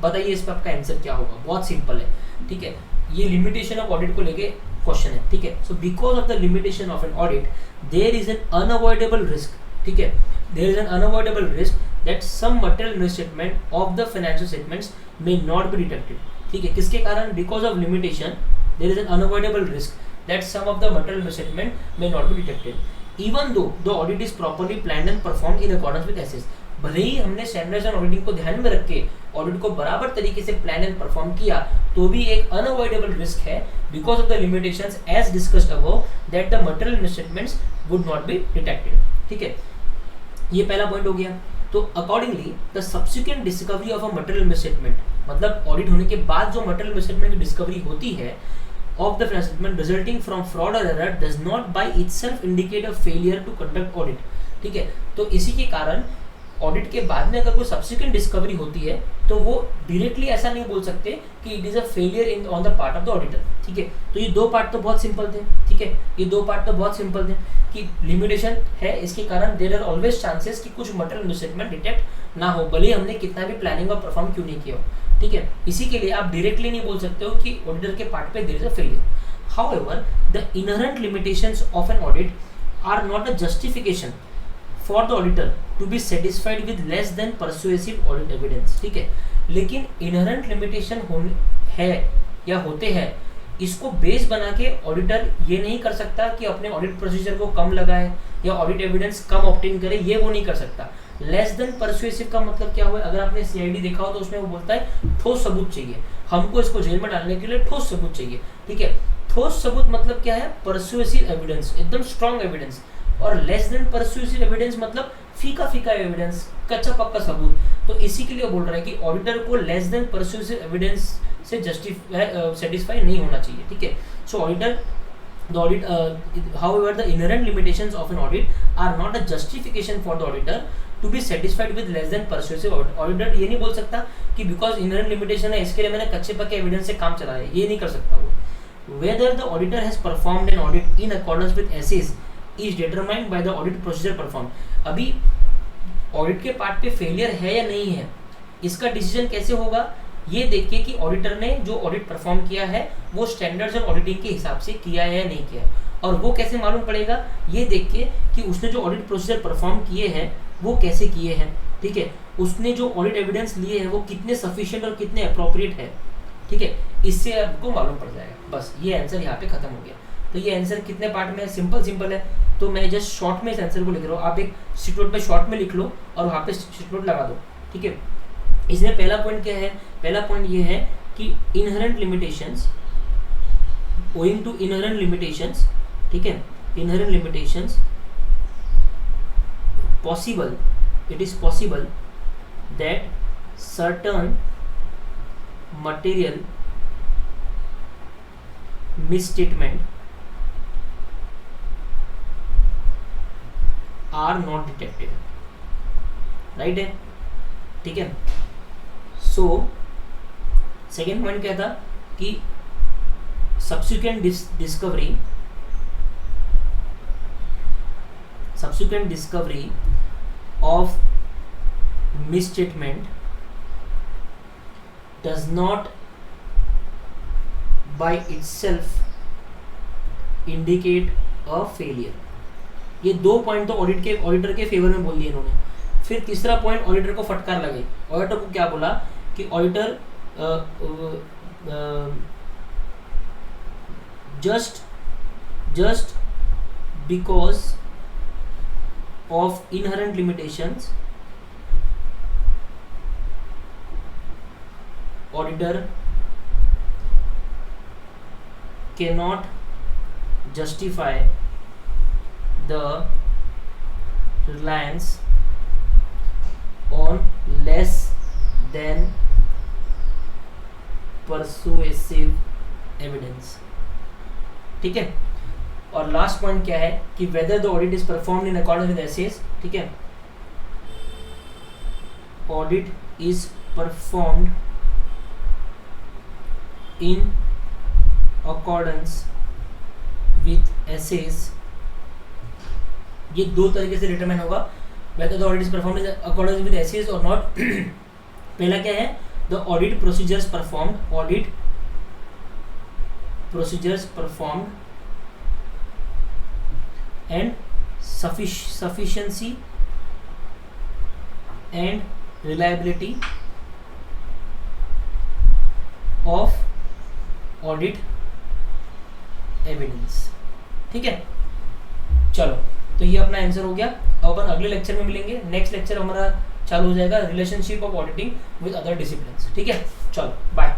बताइए इस पर आपका आंसर क्या होगा? बहुत सिंपल है, ठीक है। ये लिमिटेशन ऑफ ऑडिट को लेके क्वेश्चन है, ठीक है। So because of the limitation of an audit there is an unavoidable risk, ठीक है, there is an unavoidable risk that some material misstatement of the financial statements may not be detected, ठीक है। किसके कारण? Because of limitation there is an unavoidable risk that some of the material misstatement may not be detected even though the audit is properly planned and performed in accordance with SS. भले ही हमने standards and auditing को ध्यान में रख के audit को बराबर तरीके से प्लान एंड परफॉर्म किया, तो भी एक अनअवॉइडेबल रिस्क है because of the limitations as discussed above that the material misstatements would not be detected, ठीक है। ये पहला पॉइंट हो गया। तो accordingly the subsequent discovery of a material misstatement, मतलब ऑडिट होने के बाद जो मटेरियल मिसस्टेटमेंट की डिस्कवरी होती है of the financial statement resulting from fraud or error does not by itself indicate a failure to conduct audit, ठीक है। तो इसी के कारण ऑडिट के बाद में अगर कोई सब्सिक्वेंट डिस्कवरी होती है तो वो डायरेक्टली ऐसा नहीं बोल सकते कि it is a failure in on the part of the auditor, ठीक है। तो ये दो पार्ट तो बहुत सिंपल थे, ठीक है, ये दो पार्ट तो बहुत सिंपल थे कि लिमिटेशन है, इसके कारण देयर आर ऑलवेज चांसेस कि कुछ मटेरियल मिसस्टेटमेंट डिटेक्ट ना हो, भले हमने कितना भी प्लानिंग और परफॉर्म क्यों नहीं किया हो, ठीक है। इसी के लिए आप डायरेक्टली नहीं बोल सकते हो कि ऑडिटर के पार्ट पे there is a failure. However the inherent limitations of an audit are not a justification for the auditor to be satisfied with less than persuasive audit evidence, ठीक है। लेकिन इनहेरेंट लिमिटेशन है या होते हैं, इसको बेस बना के ऑडिटर ये नहीं कर सकता कि अपने ऑडिट प्रोसीजर को कम लगाए या ऑडिट एविडेंस कम ऑब्टेन करे, ये वो नहीं कर सकता। लेस देन परसुएसिव का मतलब क्या हुआ? अगर आपने सीआईडी देखा हो तो उसमें वो बोलता है ठोस सबूत चाहिए, हमको इसको जेल में डालने के लिए ठोस सबूत चाहिए, ठीक है। ठोस सबूत मतलब क्या है? परसुएसिव एविडेंस, एकदम स्ट्रॉन्ग एविडेंस। और लेस देन परसुएसिव एविडेंस मतलब फीका फीका एविडेंस, कच्चा पक्का सबूत। तो इसी के लिए बोल रहा है कि ऑडिटर को लेस देन परसुएसिव एविडेंस से सेटिस्फाई नहीं होना चाहिए, ठीक है। So auditor the audit however the inherent limitations of an audit are not a justification for the auditor to be satisfied with less than persuasive audit. auditor ये नहीं बोल सकता कि because inherent limitation है इसके लिए मैंने कच्चे पक्के एविडेंस से काम चलाया, ये नहीं कर सकता वो। whether the auditor has performed an audit in accordance with essays is determined by the audit procedure performed. अभी ऑडिट के पार्ट पे फेलियर है या नहीं है, इसका डिसीजन कैसे होगा? ये देख के कि ऑडिटर ने जो ऑडिट परफॉर्म किया है वो स्टैंडर्ड्स और ऑडिटिंग के हिसाब से किया है या नहीं किया है। और वो कैसे मालूम पड़ेगा? ये देख के कि उसने जो ऑडिट प्रोसीजर परफॉर्म किए हैं वो कैसे किए हैं, ठीक है। उसने जो ऑडिट एविडेंस लिए हैं वो कितने सफिशिएंट और कितने अप्रोप्रिएट है, ठीक है। इससे आपको मालूम पड़ जाएगा। बस ये आंसर यहाँ पे खत्म हो गया। तो ये आंसर कितने पार्ट में है? सिंपल है। तो मैं जस्ट शॉर्ट में इस आंसर को लिख रहा हूँ, आप एक स्टिक नोट पे शॉर्ट में लिख लो और वहाँ पे स्टिक नोट लगा दो, ठीक है। इसमें पहला पॉइंट क्या है? पहला पॉइंट ये है कि inherent limitations, owing to inherent limitations, ठीक है, inherent limitations possible, it is possible that certain material misstatement are not detected, right है, ठीक है। सो सेकेंड पॉइंट क्या था कि subsequent discovery of misstatement does not by itself indicate a failure. ये दो पॉइंट तो ऑडिटर के फेवर में बोल दिए इन्होंने। फिर तीसरा पॉइंट ऑडिटर को फटकार लगे। ऑडिटर को क्या बोला कि auditor just because of inherent limitations auditor cannot justify the reliance on less than persuasive evidence, ठीक है। और लास्ट पॉइंट क्या है कि whether the audit is performed in accordance with SAs, ठीक है, audit is performed in accordance with SAs. ये दो तरीके से डिटरमाइन होगा whether the audit is performed in accordance with essays or not. पहला क्या है? the audit procedures performed and sufficiency and reliability of audit evidence, ठीक है। चलो, तो ये अपना आंसर हो गया। अब अपन अगले लेक्चर में मिलेंगे। नेक्स्ट लेक्चर हमारा चालू हो जाएगा relationship of auditing with other disciplines, ठीक है। चलो बाय।